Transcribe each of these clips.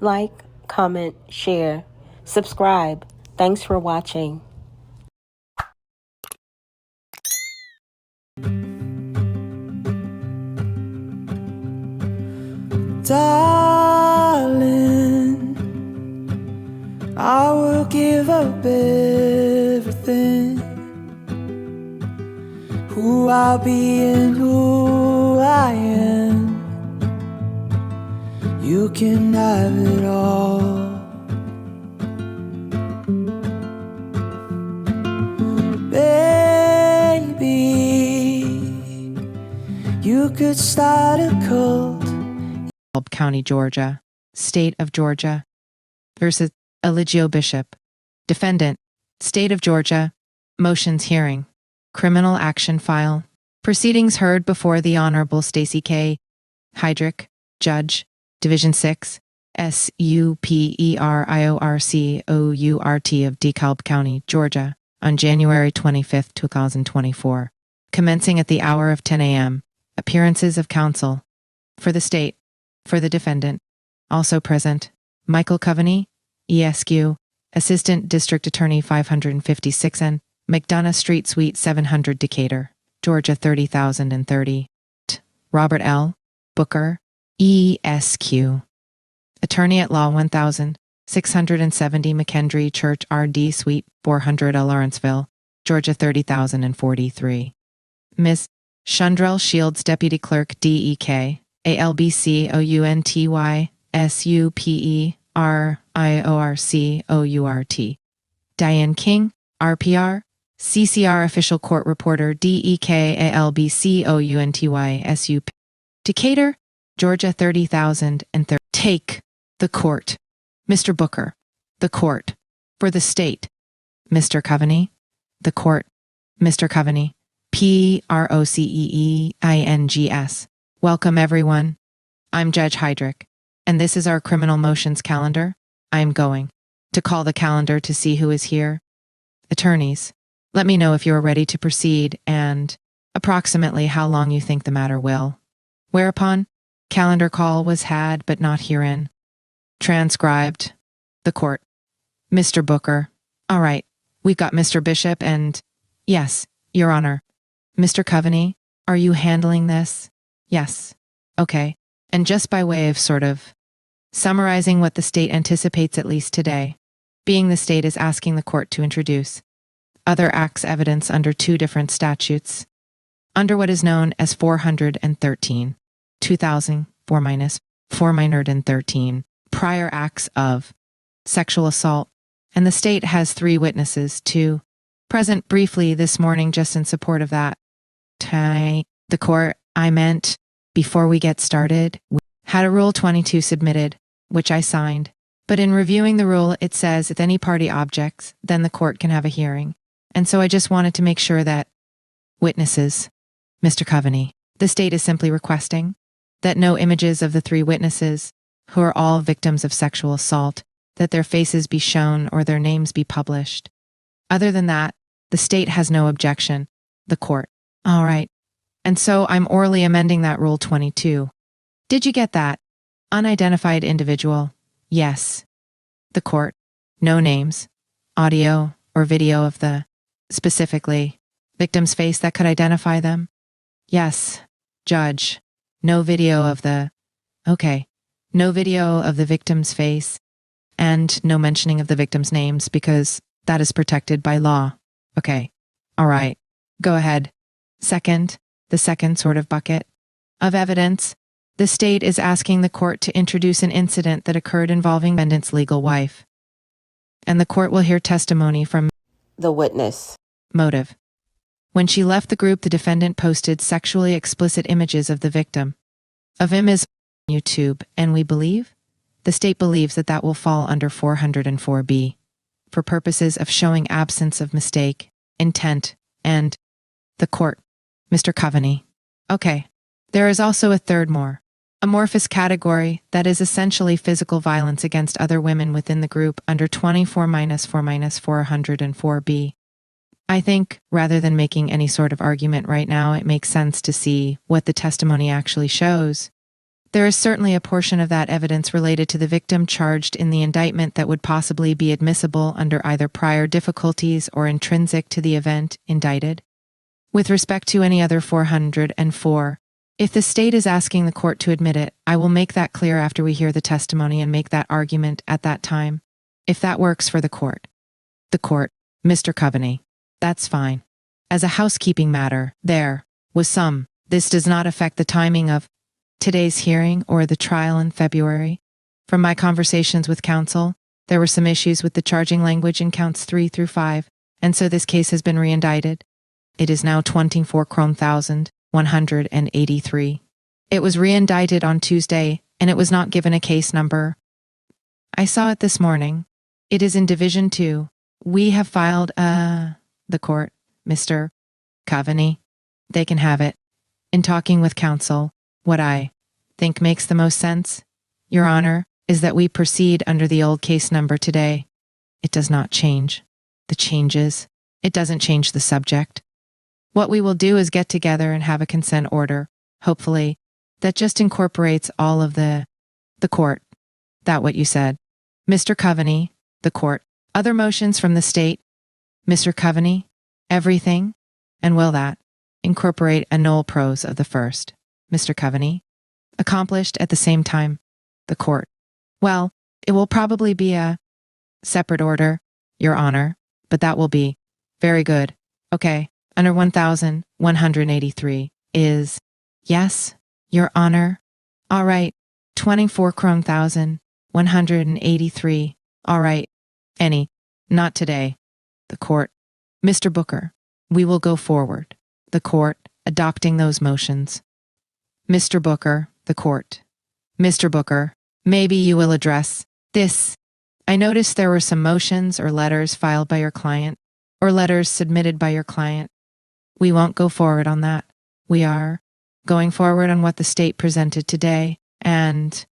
Like, comment, share, subscribe. Thanks for watching. Darling, I will give up everything, who I'll be and who I am. You can have it all. Baby, you could start a cult. County, Georgia, State of Georgia versus Eligio Bishop. Defendant, State of Georgia. Motions hearing. Criminal action file. Proceedings heard before the Honorable Stacey K. Heydrich, Judge, Division 6, SUPERIORCOURT of DeKalb County, Georgia, on January 25, 2024. Commencing at the hour of 10 a.m. Appearances of counsel. For the state. For the defendant. Also present, Michael Coveney, ESQ, Assistant District Attorney 556N, McDonough Street Suite 700 Decatur, Georgia 30030. Robert L. Booker, ESQ. Attorney at Law 1670 McKendree Church RD Suite 400 Lawrenceville, Georgia 30043. Ms. Shundrell Shields, Deputy Clerk DEK, ALBC OUNTY SUPERIORCOURT. Diane King, RPR, CCR Official Court Reporter DEK ALBC OUNTY SUP. Decatur, Georgia 30030. Take the court. Mr. Booker, the court. For the state. Mr. Coveney, the court. Mr. Coveney, PROCEEINGS. Welcome, everyone. I'm Judge Heydrich, and this is our criminal motions calendar. I'm going to call the calendar to see who is here. Attorneys, let me know if you are ready to proceed and approximately how long you think the matter will. Whereupon, calendar call was had but not herein. Transcribed. The court. Mr. Booker. All right, we've got Mr. Bishop and, yes, Your Honor. Mr. Coveney, are you handling this? Yes. Okay. And just by way of sort of summarizing what the state anticipates at least today, being the state is asking the court to introduce other acts evidence under two different statutes, under what is known as 413, 413, prior acts of sexual assault, and the state has three witnesses to present briefly this morning just in support of that. The court, before we get started, we had a Rule 22 submitted, which I signed. But in reviewing the rule, it says if any party objects, then the court can have a hearing. And so I just wanted to make sure that witnesses, Mr. Coveney, the state is simply requesting that no images of the three witnesses, who are all victims of sexual assault, that their faces be shown or their names be published. Other than that, the state has no objection. The court. All right. And so I'm orally amending that Rule 22. Did you get that? Unidentified individual. Yes. The court. No names, audio, or video of the, specifically, victim's face that could identify them. Yes. Judge. No video of the, okay. No video of the victim's face, and no mentioning of the victim's names because that is protected by law. Okay. All right. Go ahead. Second, the second sort of bucket of evidence, the state is asking the court to introduce an incident that occurred involving the defendant's legal wife. And the court will hear testimony from The witness. motive. When she left the group, the defendant posted sexually explicit images of the victim. Of him is on YouTube, and the state believes that that will fall under 404B for purposes of showing absence of mistake, intent, and the court. Mr. Coveney. Okay. There is also a third more amorphous category that is essentially physical violence against other women within the group under 24-404B. I think, rather than making any sort of argument right now, it makes sense to see what the testimony actually shows. There is certainly a portion of that evidence related to the victim charged in the indictment that would possibly be admissible under either prior difficulties or intrinsic to the event indicted. With respect to any other 404, if the state is asking the court to admit it, I will make that clear after we hear the testimony and make that argument at that time, if that works for the court. The court, Mr. Coveney. That's fine. As a housekeeping matter, this does not affect the timing of today's hearing or the trial in February. From my conversations with counsel, there were some issues with the charging language in counts 3 through 5, and so this case has been reindicted. It is now 24,183. It was reindicted on Tuesday, and it was not given a case number. I saw it this morning. It is in Division 2. We have filed the court, Mr. Coveney. They can have it. In talking with counsel, what I think makes the most sense, Your Honor, is that we proceed under the old case number today. It does not change the changes. It doesn't change the subject. What we will do is get together and have a consent order, hopefully, that just incorporates all of the court. That what you said. Mr. Coveney, the court. Other motions from the state, Mr. Coveney, everything, and will that incorporate a null pros of the first, Mr. Coveney, accomplished at the same time, the court. Well, it will probably be a separate order, Your Honor, but that will be very good. Okay, under 1,183 is yes, Your Honor. All right, 24,183. All right, not today. The court. Mr. Booker, we will go forward. The court, adopting those motions. Mr. Booker, the court. Mr. Booker, maybe you will address this. I noticed there were some motions or letters filed by your client, or letters submitted by your client. We won't go forward on that. We are going forward on what the state presented today, and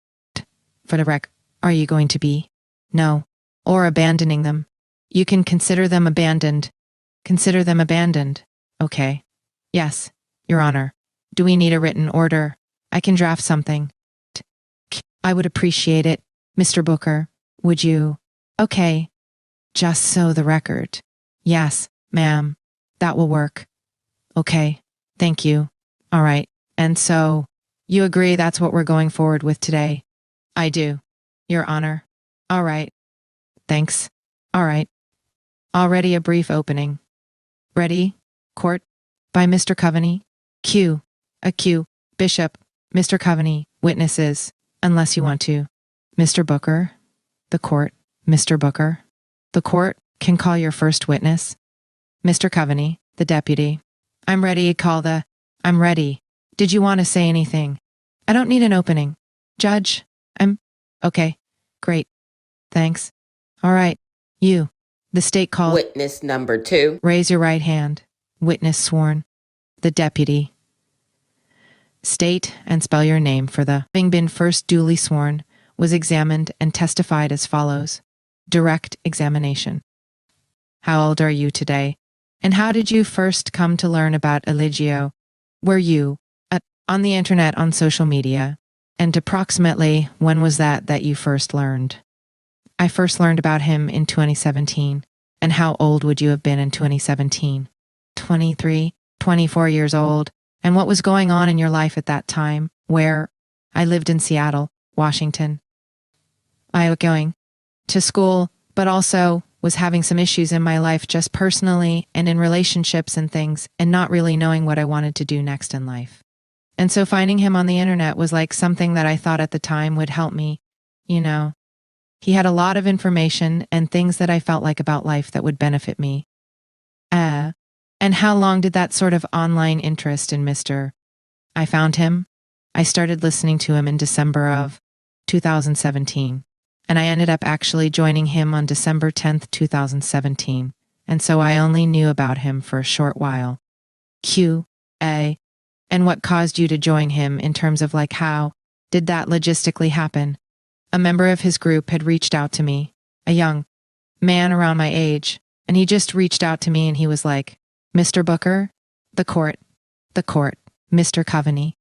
for the record, are you going to be? No. Or abandoning them? You can consider them abandoned. Consider them abandoned. Okay. Yes, Your Honor. Do we need a written order? I can draft something. I would appreciate it, Mr. Booker. Would you? Okay. Just so the record. Yes, ma'am. That will work. Okay. Thank you. All right. And so, you agree that's what we're going forward with today? I do, Your Honor. All right. Thanks. All right. Already a brief opening. Ready? Court? By Mr. Coveney. Q. A Q. Bishop. Mr. Coveney. Witnesses. Unless you want to. Mr. Booker. The court. Mr. Booker. The court can call your first witness. Mr. Coveney. The deputy. I'm ready. I'm ready. Did you want to say anything? I don't need an opening. Judge. Okay. Great. Thanks. All right. You. The state called. Witness number 2. Raise your right hand. Witness sworn. The deputy. State and spell your name for the having been first duly sworn, was examined and testified as follows. Direct examination. How old are you today? And how did you first come to learn about Eligio? Were you on the internet, on social media? And approximately when was that you first learned? I first learned about him in 2017. And how old would you have been in 2017? 23, 24 years old. And what was going on in your life at that time? Where? I lived in Seattle, Washington. I was going to school, but also was having some issues in my life just personally and in relationships and things, and not really knowing what I wanted to do next in life. And so finding him on the internet was like something that I thought at the time would help me, you know. He had a lot of information and things that I felt like about life that would benefit me. And how long did that sort of online interest in Mr. I found him? I started listening to him in December of 2017, and I ended up actually joining him on December 10th, 2017, and so I only knew about him for a short while. Q.A. And what caused you to join him in terms of like how did that logistically happen? A member of his group had reached out to me, a young man around my age, and he just reached out to me and he was like, Mr. Booker, the court, Mr. Coveney.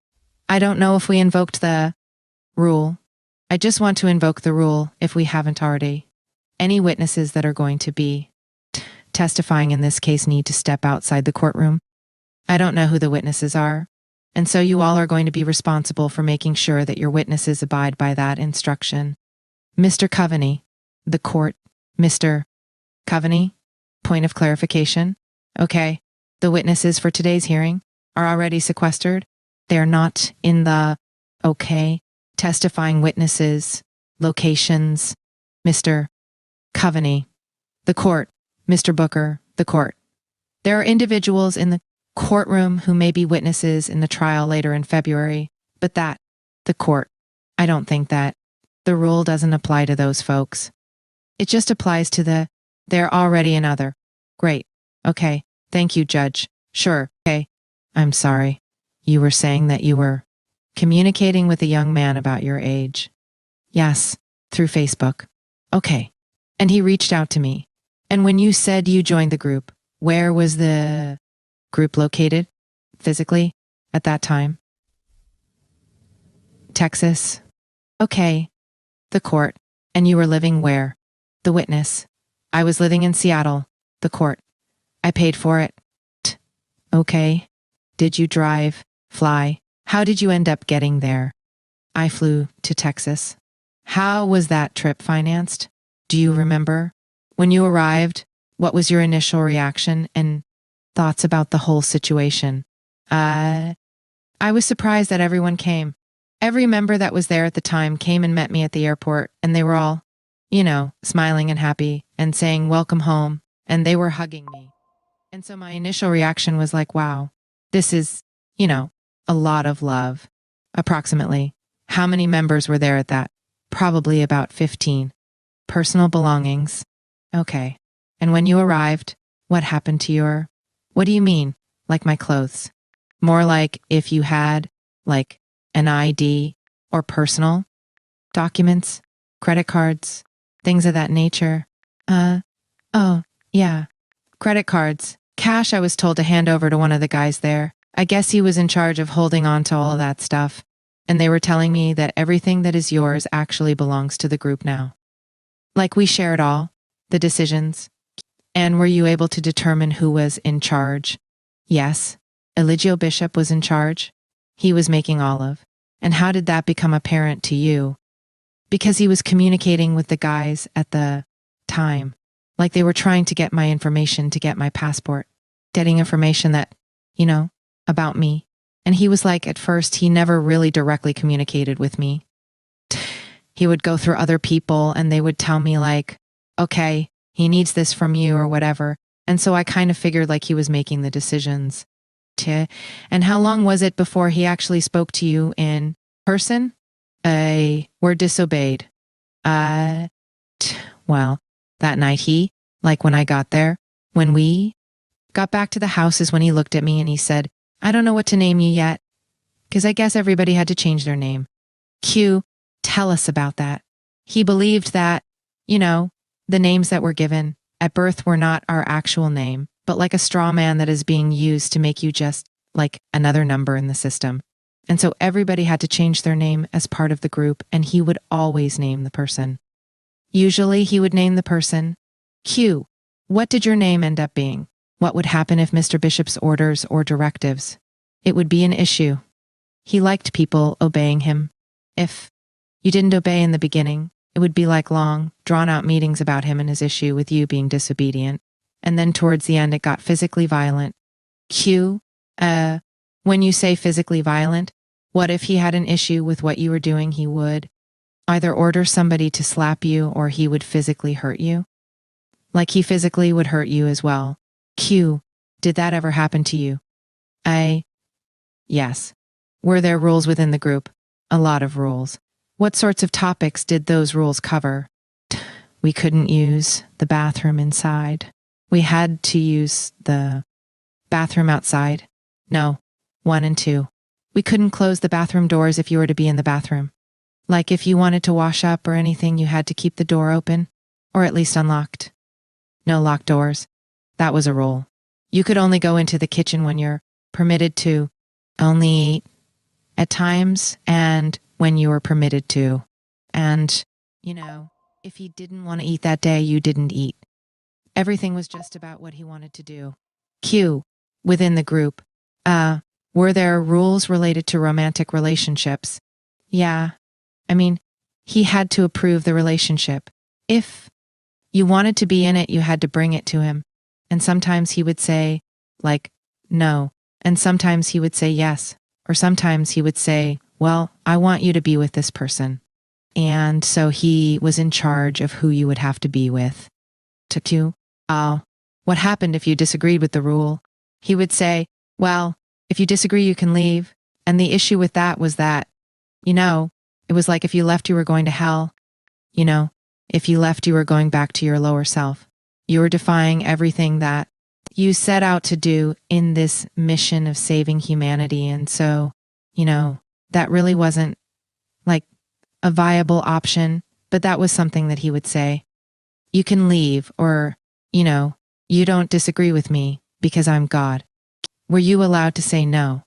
I don't know if we invoked the Rule. I just want to invoke the rule if we haven't already. Any witnesses that are going to be testifying in this case need to step outside the courtroom. I don't know who the witnesses are, and so you all are going to be responsible for making sure that your witnesses abide by that instruction. Mr. Coveney, the court. Mr. Coveney, point of clarification. Okay, the witnesses for today's hearing are already sequestered. They are not in the, okay, testifying witnesses, locations. Mr. Coveney, the court. Mr. Booker, the court. There are individuals in the courtroom who may be witnesses in the trial later in February, but that, the court. I don't think that. The rule doesn't apply to those folks. It just applies to they're already another. Great. Okay. Thank you, Judge. Sure. Okay. I'm sorry. You were saying that you were communicating with a young man about your age. Yes, through Facebook. Okay. And he reached out to me. And when you said you joined the group, where was the group located physically at that time? Texas. Okay. The court. And you were living where? The witness. I was living in Seattle. The court. I paid for it. Okay. Did you drive? Fly? How did you end up getting there? I flew to Texas. How was that trip financed? Do you remember? When you arrived, what was your initial reaction and thoughts about the whole situation? I was surprised that everyone came. Every member that was there at the time came and met me at the airport, and they were all, smiling and happy and saying, "Welcome home," and they were hugging me. And so my initial reaction was like, wow, this is, a lot of love. Approximately. How many members were there at that? Probably about 15. Personal belongings. Okay. And when you arrived, what happened to what do you mean? Like my clothes? More like if you had, like, an ID or personal documents, credit cards, things of that nature. Oh, yeah. Credit cards. Cash I was told to hand over to one of the guys there. I guess he was in charge of holding on to all of that stuff. And they were telling me that everything that is yours actually belongs to the group now. Like we shared all the decisions. And were you able to determine who was in charge? Yes. Eligio Bishop was in charge. He was making olive. And how did that become apparent to you? Because he was communicating with the guys at the time. Like they were trying to get my information to get my passport. Getting information that, about me. And he was like, at first, he never really directly communicated with me. He would go through other people and they would tell me like, okay, he needs this from you or whatever. And so I kind of figured like he was making the decisions. And how long was it before he actually spoke to you in person? Were disobeyed. Well, that night when I got there, when we got back to the house is when he looked at me and he said, I don't know what to name you yet. Because I guess everybody had to change their name. Q, tell us about that. He believed that, the names that were given at birth were not our actual name, but like a straw man that is being used to make you just like another number in the system. And so everybody had to change their name as part of the group, and he would always name the person. Usually he would name the person Q. What did your name end up being? What would happen if Mr. Bishop's orders or directives? It would be an issue. He liked people obeying him. If you didn't obey in the beginning, it would be like long, drawn-out meetings about him and his issue with you being disobedient. And then towards the end, it got physically violent. Q, when you say physically violent, what if he had an issue with what you were doing? He would either order somebody to slap you or he would physically hurt you. Like he physically would hurt you as well. Q, did that ever happen to you? Yes. Were there rules within the group? A lot of rules. What sorts of topics did those rules cover? We couldn't use the bathroom inside. We had to use the bathroom outside. No, 1 and 2. We couldn't close the bathroom doors if you were to be in the bathroom. Like if you wanted to wash up or anything, you had to keep the door open, or at least unlocked. No locked doors. That was a rule. You could only go into the kitchen when you're permitted to only eat at times, and when you were permitted to. And, if he didn't want to eat that day, you didn't eat. Everything was just about what he wanted to do. Q. Within the group. Were there rules related to romantic relationships? Yeah. I mean, he had to approve the relationship. If you wanted to be in it, you had to bring it to him. And sometimes he would say, like, no. And sometimes he would say yes. Or sometimes he would say, well, I want you to be with this person. And so he was in charge of who you would have to be with. To Q. What happened if you disagreed with the rule? He would say, well, if you disagree, you can leave. And the issue with that was that, it was like if you left, you were going to hell. If you left, you were going back to your lower self. You were defying everything that you set out to do in this mission of saving humanity. And so, that really wasn't like a viable option, but that was something that he would say. You can leave, or, you don't disagree with me because I'm God. Were you allowed to say no?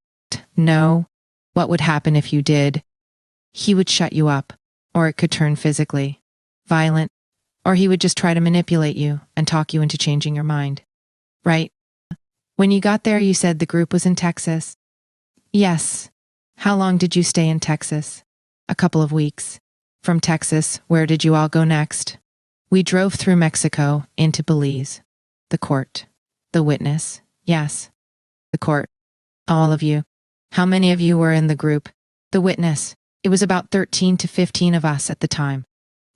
No. What would happen if you did? He would shut you up, or it could turn physically violent, or he would just try to manipulate you and talk you into changing your mind. Right? When you got there, you said the group was in Texas. Yes. How long did you stay in Texas? A couple of weeks. From Texas, where did you all go next? We drove through Mexico into Belize. The court. The witness. Yes. The court. All of you. How many of you were in the group? The witness. It was about 13 to 15 of us at the time.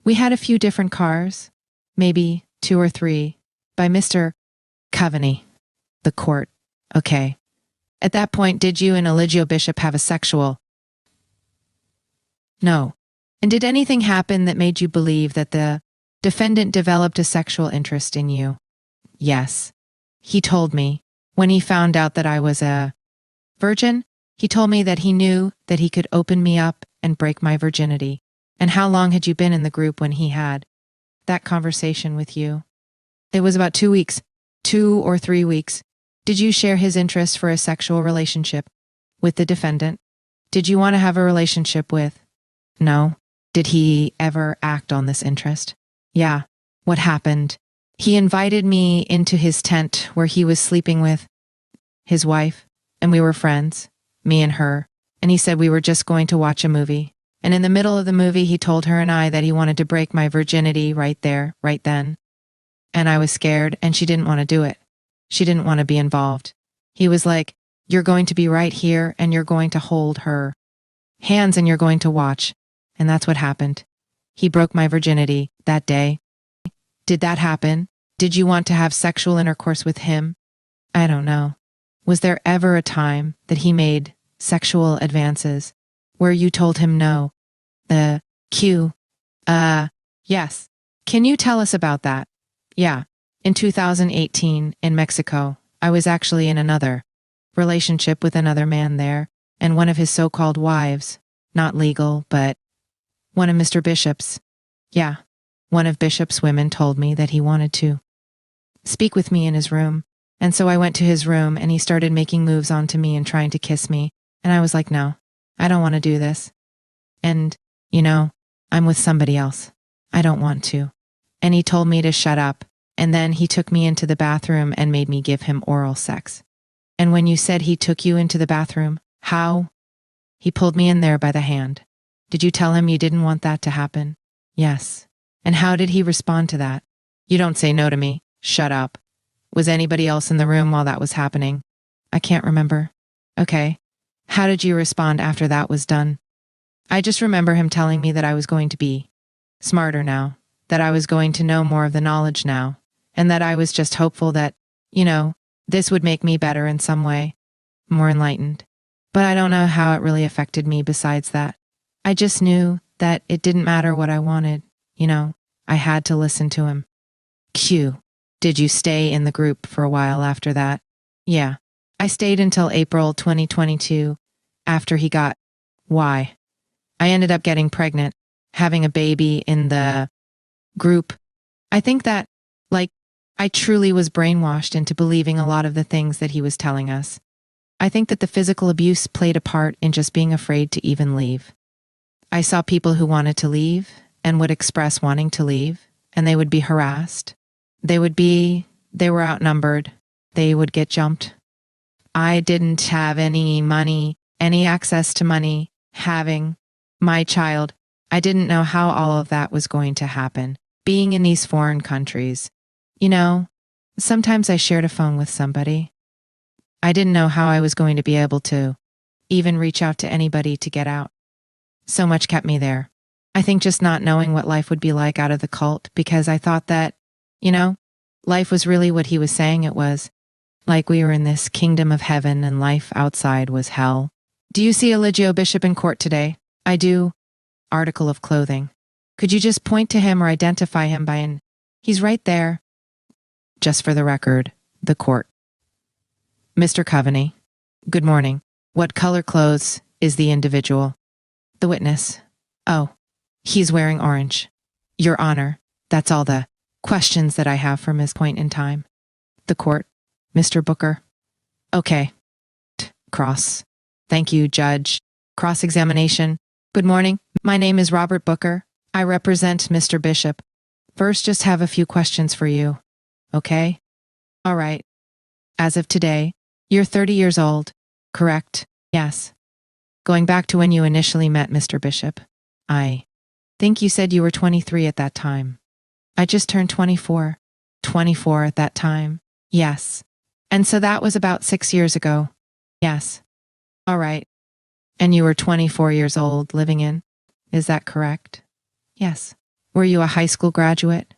We had a few different cars, maybe 2 or 3, by Mr. Coveney. The court. Okay. At that point, did you and Eligio Bishop have a sexual? No. And did anything happen that made you believe that the defendant developed a sexual interest in you? Yes. He told me, when he found out that I was a virgin, he told me that he knew that he could open me up and break my virginity. And how long had you been in the group when he had that conversation with you? It was about 2 weeks, 2 or 3 weeks. Did you share his interest for a sexual relationship with the defendant? Did you want to have a relationship with? No. Did he ever act on this interest? Yeah. What happened? He invited me into his tent where he was sleeping with his wife, and we were friends, me and her, and he said we were just going to watch a movie. And in the middle of the movie, he told her and I that he wanted to break my virginity right there, right then. And I was scared, and she didn't want to do it. She didn't want to be involved. He was like, you're going to be right here, and you're going to hold her hands, and you're going to watch. And that's what happened. He broke my virginity that day. Did that happen? Did you want to have sexual intercourse with him? I don't know. Was there ever a time that he made sexual advances where you told him no? The Q. Yes. Can you tell us about that? Yeah. In 2018 in Mexico, I was actually in another relationship with another man there, and one of his so-called wives, not legal, but one of Mr. Bishop's. Yeah. One of Bishop's women told me that he wanted to speak with me in his room. And so I went to his room and he started making moves onto me and trying to kiss me. And I was like, no, I don't want to do this. And, I'm with somebody else. I don't want to. And he told me to shut up. And then he took me into the bathroom and made me give him oral sex. And when you said he took you into the bathroom, how? He pulled me in there by the hand. Did you tell him you didn't want that to happen? Yes. And how did he respond to that? You don't say no to me. Shut up. Was anybody else in the room while that was happening? I can't remember. Okay. How did you respond after that was done? I just remember him telling me that I was going to be smarter now, that I was going to know more of the knowledge now, and that I was just hopeful that, this would make me better in some way, more enlightened. But I don't know how it really affected me besides that. I just knew that it didn't matter what I wanted. I had to listen to him. Q. Did you stay in the group for a while after that? Yeah. I stayed until April 2022 after he got. Why? I ended up getting pregnant, having a baby in the group. I think that, I truly was brainwashed into believing a lot of the things that he was telling us. I think that the physical abuse played a part in just being afraid to even leave. I saw people who wanted to leave and would express wanting to leave, and they would be harassed. They were outnumbered. They would get jumped. I didn't have any money, any access to money, having my child. I didn't know how all of that was going to happen. Being in these foreign countries. You know, sometimes I shared a phone with somebody. I didn't know how I was going to be able to even reach out to anybody to get out. So much kept me there. I think just not knowing what life would be like out of the cult, because I thought that, life was really what he was saying it was. Like we were in this kingdom of heaven and life outside was hell. Do you see Eligio Bishop in court today? I do. Article of clothing. Could you just point to him or identify him by an... He's right there. Just for the record, the court. Mr. Coveney. Good morning. What color clothes is the individual? The witness. Oh, he's wearing orange. Your Honor, that's all the questions that I have from this point in time. The court. Mr. Booker. Okay. Cross. Thank you, Judge. Cross-examination. Good morning. My name is Robert Booker. I represent Mr. Bishop. First, just have a few questions for you. Okay? All right. As of today, you're 30 years old, correct? Yes. Going back to when you initially met Mr. Bishop, I think you said you were 23 at that time. I just turned 24. 24 at that time. Yes. And so that was about 6 years ago. Yes. All right. And you were 24 years old living in, is that correct? Yes. Were you a high school graduate?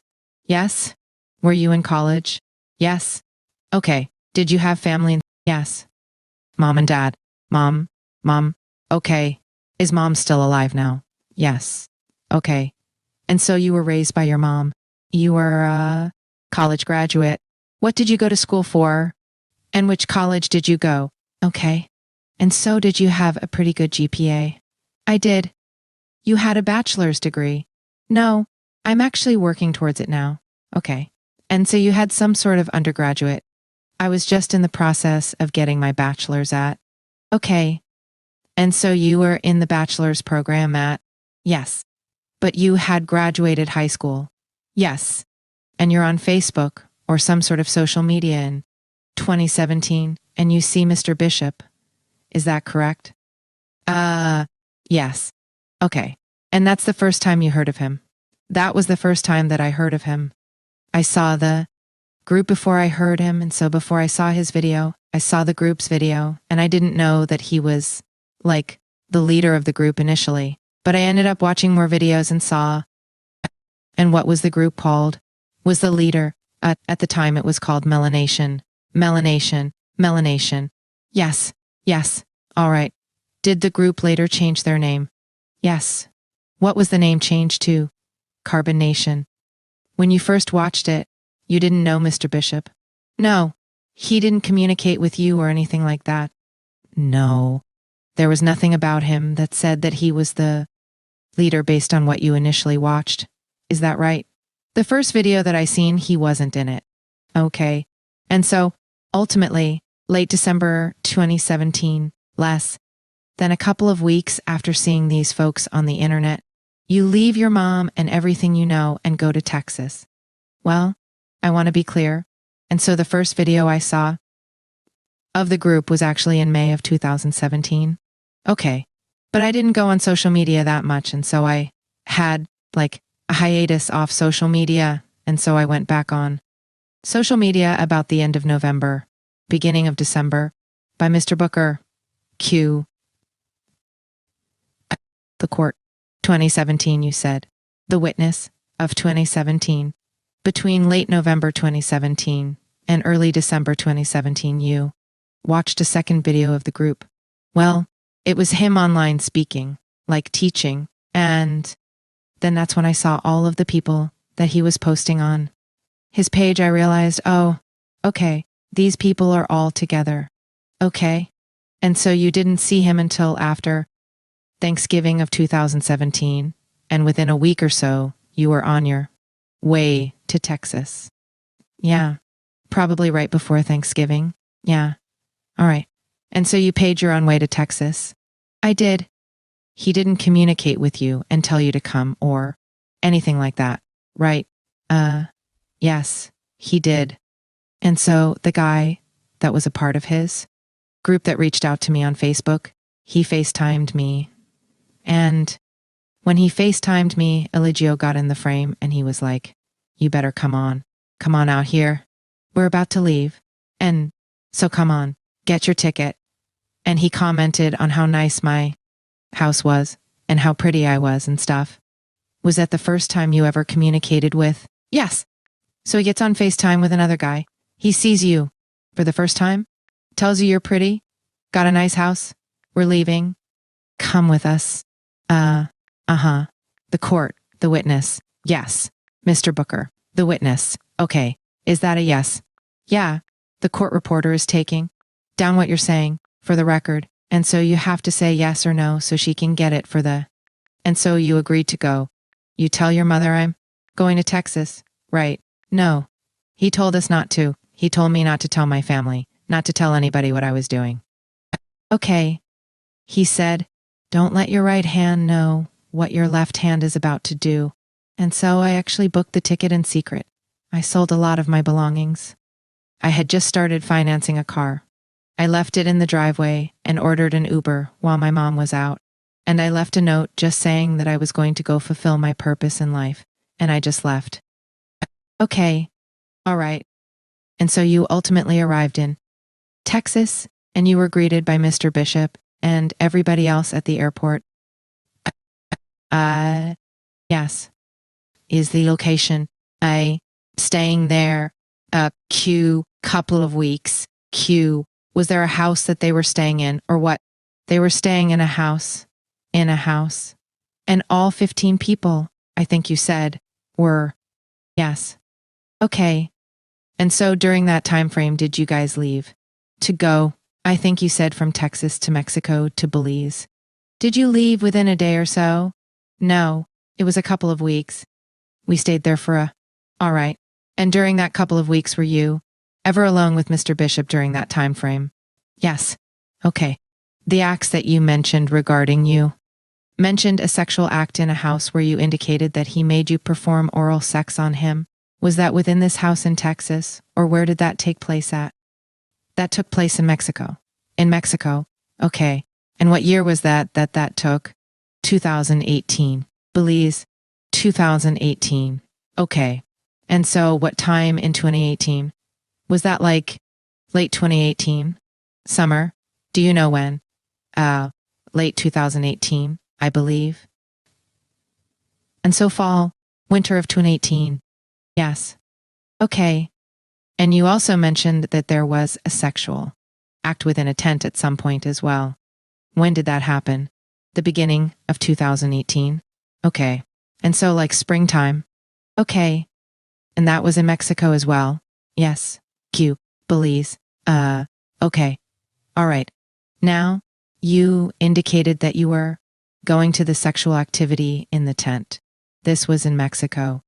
Yes. Were you in college? Yes. Okay. Did you have family? Yes. Mom and dad. Mom. Okay. Is mom still alive now? Yes. Okay. And so you were raised by your mom. You were a college graduate. What did you go to school for? And which college did you go? Okay. And so did you have a pretty good GPA? I did. You had a bachelor's degree? No, I'm actually working towards it now. Okay. And so you had some sort of undergraduate. I was just in the process of getting my bachelor's at. Okay. And so you were in the bachelor's program at? Yes. But you had graduated high school? Yes. And you're on Facebook or some sort of social media in 2017 and you see Mr. Bishop. Is that correct? Yes. Okay. And that's the first time you heard of him? That was the first time that I heard of him. I saw the group before I heard him, and so before I saw his video, I saw the group's video, and I didn't know that he was, like, the leader of the group initially. But I ended up watching more videos and saw, and what was the group called? Was the leader. At the time it was called Melanation. Melanation. Yes. All right. Did the group later change their name? Yes. What was the name changed to? Carbon Nation. When you first watched it, you didn't know Mr. Bishop? No. He didn't communicate with you or anything like that? No. There was nothing about him that said that he was the leader based on what you initially watched. Is that right? The first video that I seen, he wasn't in it. Okay. And so, ultimately, late December 2017, less than a couple of weeks after seeing these folks on the internet, you leave your mom and everything you know and go to Texas. Well, I want to be clear. And so the first video I saw of the group was actually in May of 2017. Okay. But I didn't go on social media that much, and so I had, like, a hiatus off social media, and so I went back on social media about the end of November, beginning of December, by Mr. Booker. Q. The court. 2017, you said. The witness of 2017. Between late November 2017 and early December 2017, you watched a second video of the group. Well, it was him online speaking, like teaching, and then that's when I saw all of the people that he was posting on his page. I realized, oh, okay, these people are all together. Okay. And so you didn't see him until after Thanksgiving of 2017, and within a week or so, you were on your way to Texas. Yeah, probably right before Thanksgiving. Yeah. All right. And so you paid your own way to Texas. I did. he didn't communicate with you and tell you to come or anything like that, right? Yes, he did. And so the guy that was a part of his group that reached out to me on Facebook, he FaceTimed me. And when he FaceTimed me, Eligio got in the frame and he was like, you better come on out here. We're about to leave. And so come on, get your ticket. And he commented on how nice my house was and how pretty I was and stuff. Was that the first time you ever communicated with? Yes. So he gets on FaceTime with another guy. He sees you for the first time, tells you you're pretty, got a nice house, we're leaving, come with us. The court, the witness. Yes. Mr. Booker, the witness. Okay. Is that a yes? Yeah. The court reporter is taking down what you're saying for the record. And so you have to say yes or no so she can get it for the. And so you agreed to go. You tell your mother I'm going to Texas, right? No. He told us not to. He told me not to tell my family, not to tell anybody what I was doing. Okay. He said, don't let your right hand know what your left hand is about to do. And so I actually booked the ticket in secret. I sold a lot of my belongings. I had just started financing a car. I left it in the driveway and ordered an Uber while my mom was out. And I left a note just saying that I was going to go fulfill my purpose in life. And I just left. Okay. All right. And so you ultimately arrived in Texas and you were greeted by Mr. Bishop and everybody else at the airport. Yes. Is the location. Staying there. Couple of weeks. Was there a house that they were staying in or what? They were staying in a house. In a house. And all 15 people, I think you said, were. Yes. Okay. And so during that time frame, did you guys leave? To go, I think you said from Texas to Mexico to Belize. Did you leave within a day or so? No, it was a couple of weeks. We stayed there for all right. And during that couple of weeks, were you ever alone with Mr. Bishop during that time frame? Yes. Okay. The acts that you mentioned regarding you mentioned a sexual act in a house where you indicated that he made you perform oral sex on him. Was that within this house in Texas, or where did that take place at? That took place in Mexico. In Mexico. Okay. And what year was that took? 2018. Belize. 2018. Okay. And so what time in 2018? Was that like late 2018? Summer? Do you know when? Late 2018, I believe. And so fall, winter of 2018. Yes. Okay. And you also mentioned that there was a sexual act within a tent at some point as well. When did that happen? The beginning of 2018? Okay. And so like springtime? Okay. And that was in Mexico as well? Yes. Belize. Okay. All right. Now, you indicated that you were going to the sexual activity in the tent. This was in Mexico.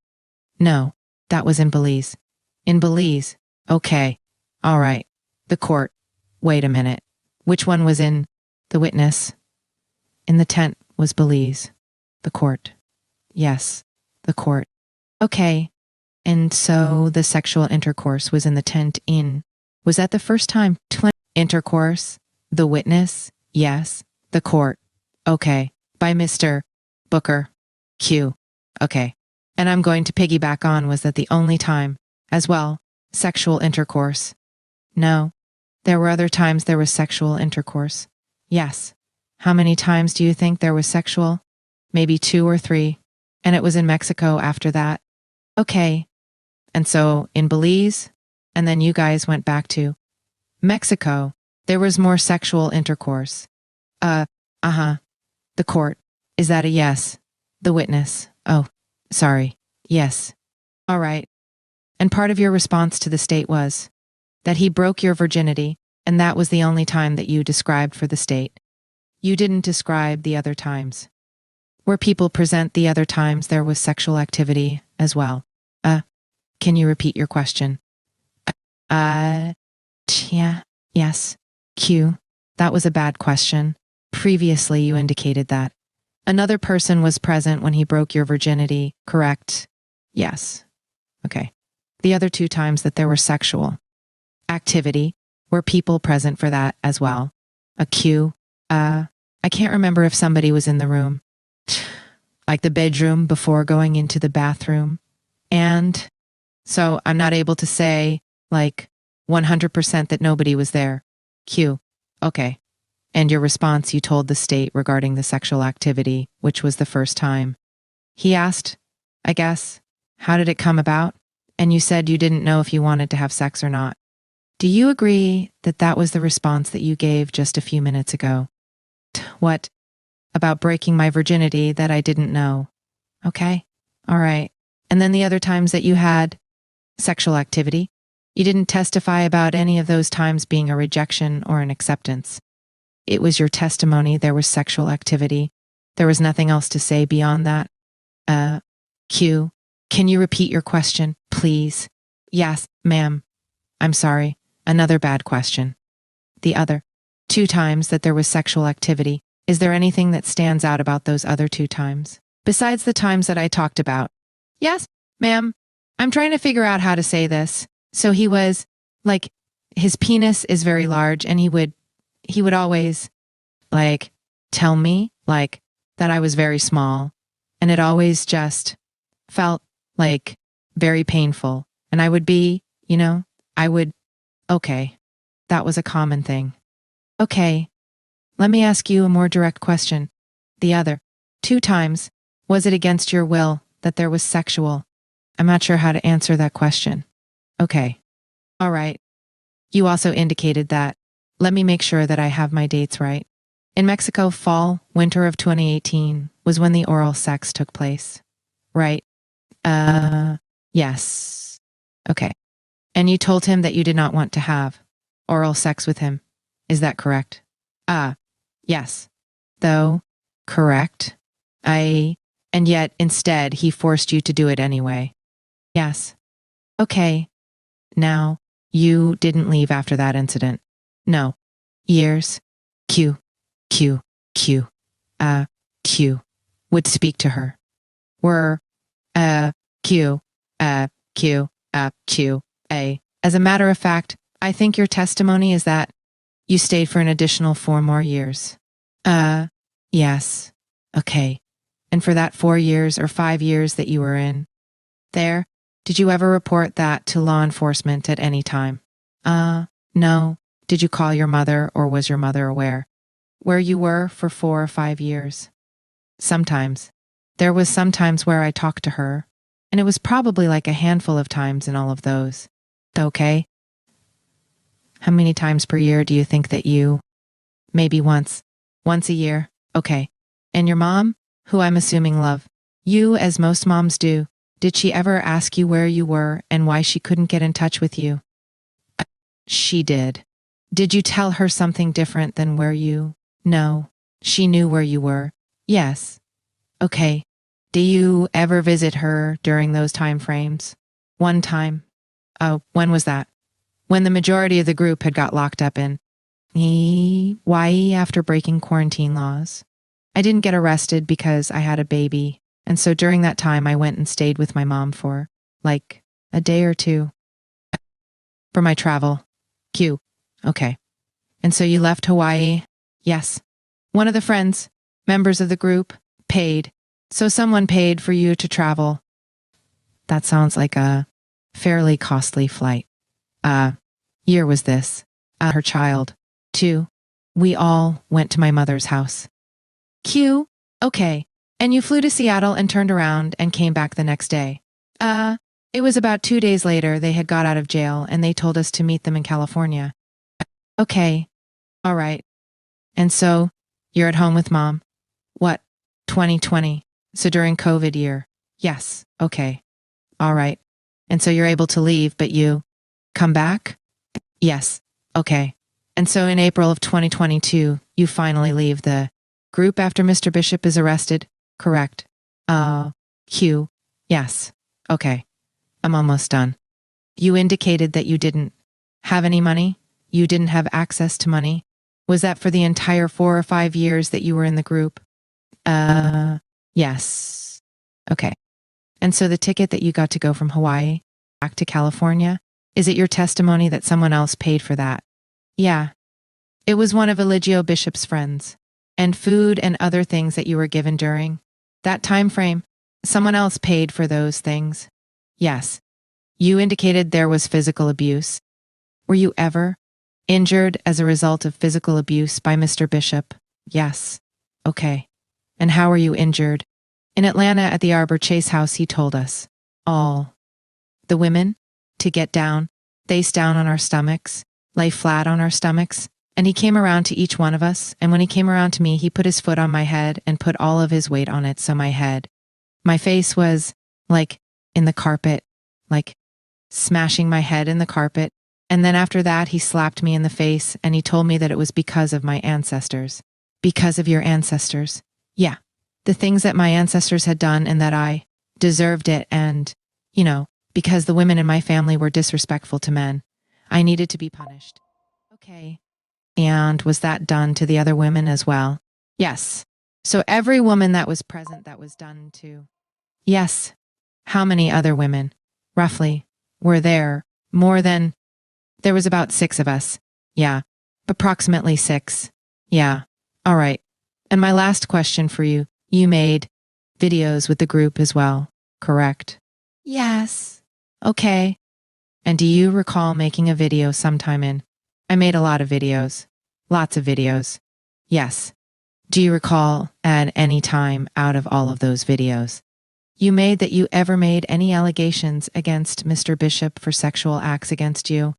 No, that was in Belize. In Belize. Okay. All right. The court. Wait a minute. Which one was in the witness? In the tent was Belize. The court. Yes. The court. Okay. And so the sexual intercourse was in the tent in. Was that the first time? Intercourse? The witness? Yes. The court. Okay. By Mr. Booker. Q. Okay. And I'm going to piggyback on, was that the only time as well? Sexual intercourse? No. There were other times there was sexual intercourse. Yes. How many times do you think there was sexual? Maybe 2 or 3. And it was in Mexico after that. Okay. And so in Belize, and then you guys went back to Mexico. There was more sexual intercourse. The court. Is that a yes? The witness. Oh, sorry. Yes. All right. And part of your response to the state was that he broke your virginity, and that was the only time that you described for the state. You didn't describe the other times. Where people present the other times there was sexual activity as well. Can you repeat your question? Yeah, yes. Q. That was a bad question. Previously you indicated that Another person was present when he broke your virginity, correct? Yes. Okay. The other 2 times that there were sexual activity, were people present for that as well? A Q? I can't remember if somebody was in the room. Like the bedroom before going into the bathroom. And so I'm not able to say, like, 100% that nobody was there. Q. Okay. And your response, you told the state regarding the sexual activity, which was the first time. He asked, I guess, how did it come about? And you said you didn't know if you wanted to have sex or not. Do you agree that that was the response that you gave just a few minutes ago? What? About breaking my virginity that I didn't know. Okay. All right. And then the other times that you had sexual activity, you didn't testify about any of those times being a rejection or an acceptance. It was your testimony there was sexual activity. There was nothing else to say beyond that. Q, can you repeat your question, please? Yes, ma'am. I'm sorry. Another bad question. The other 2 times that there was sexual activity. Is there anything that stands out about those other 2 times? Besides the times that I talked about? Yes, ma'am. I'm trying to figure out how to say this. So he was, like, his penis is very large and he would always, like, tell me, like, that I was very small. And it always just felt, like, very painful. And I would be, okay, that was a common thing. Okay, let me ask you a more direct question. The other 2 times, was it against your will that there was sexual? I'm not sure how to answer that question. Okay, all right. You also indicated that. Let me make sure that I have my dates right. In Mexico, fall, winter of 2018 was when the oral sex took place. Right? Yes. Okay. And you told him that you did not want to have oral sex with him. Is that correct? Yes. Though, correct. And yet instead he forced you to do it anyway. Yes. Okay. Now, you didn't leave after that incident. No. Years. Q. Would speak to her. Were, Q. As a matter of fact, I think your testimony is that you stayed for an additional 4 more years. Yes. Okay. And for that 4 years or 5 years that you were in there, did you ever report that to law enforcement at any time? No. Did you call your mother or was your mother aware? Where you were for 4 or 5 years? Sometimes. There was some times where I talked to her, and it was probably like a handful of times in all of those. Okay. How many times per year do you think that you? Maybe once. Once a year. Okay. And your mom, who I'm assuming love you as most moms do, did she ever ask you where you were and why she couldn't get in touch with you? She did. Did you tell her something different than where you? No. She knew where you were. Yes. Okay. Do you ever visit her during those time frames? One time. Oh, when was that? When the majority of the group had got locked up in Hawaii after breaking quarantine laws. I didn't get arrested because I had a baby, and so during that time I went and stayed with my mom for, like, a day or 2. For my travel. Q. Okay. And so you left Hawaii? Yes. One of the friends, members of the group, paid. So someone paid for you to travel. That sounds like a fairly costly flight. Year was this? Her child. 2. We all went to my mother's house. Q. Okay. And you flew to Seattle and turned around and came back the next day. It was about 2 days later they had got out of jail and they told us to meet them in California. Okay. All right. And so, you're at home with mom. What? 2020. So during COVID year. Yes. Okay. All right. And so you're able to leave, but you come back? Yes. Okay. And so in April of 2022, you finally leave the group after Mr. Bishop is arrested? Correct. Q. Yes. Okay. I'm almost done. You indicated that you didn't have any money? You didn't have access to money? Was that for the entire 4 or 5 years that you were in the group? Yes. Okay. And so the ticket that you got to go from Hawaii back to California, is it your testimony that someone else paid for that? Yeah. It was one of Eligio Bishop's friends. And food and other things that you were given during that time frame, someone else paid for those things. Yes. You indicated there was physical abuse. Were you ever injured as a result of physical abuse by Mr. Bishop? Yes. Okay. And how were you injured? In Atlanta at the Arbor Chase house, he told us. All the women to get down, face down on our stomachs, lay flat on our stomachs. And he came around to each one of us. And when he came around to me, he put his foot on my head and put all of his weight on it. So my face was like in the carpet, like smashing my head in the carpet. And then after that, he slapped me in the face and he told me that it was because of my ancestors. Because of your ancestors. Yeah. The things that my ancestors had done and that I deserved it. And, because the women in my family were disrespectful to men, I needed to be punished. Okay. And was that done to the other women as well? Yes. So every woman that was present, that was done to. Yes. How many other women, roughly, were there? There was about 6 of us. Yeah. Approximately 6. Yeah. All right. And my last question for you. You made videos with the group as well, correct? Yes. Okay. And do you recall making a video sometime in? I made a lot of videos. Lots of videos. Yes. Do you recall at any time out of all of those videos you made that you ever made any allegations against Mr. Bishop for sexual acts against you?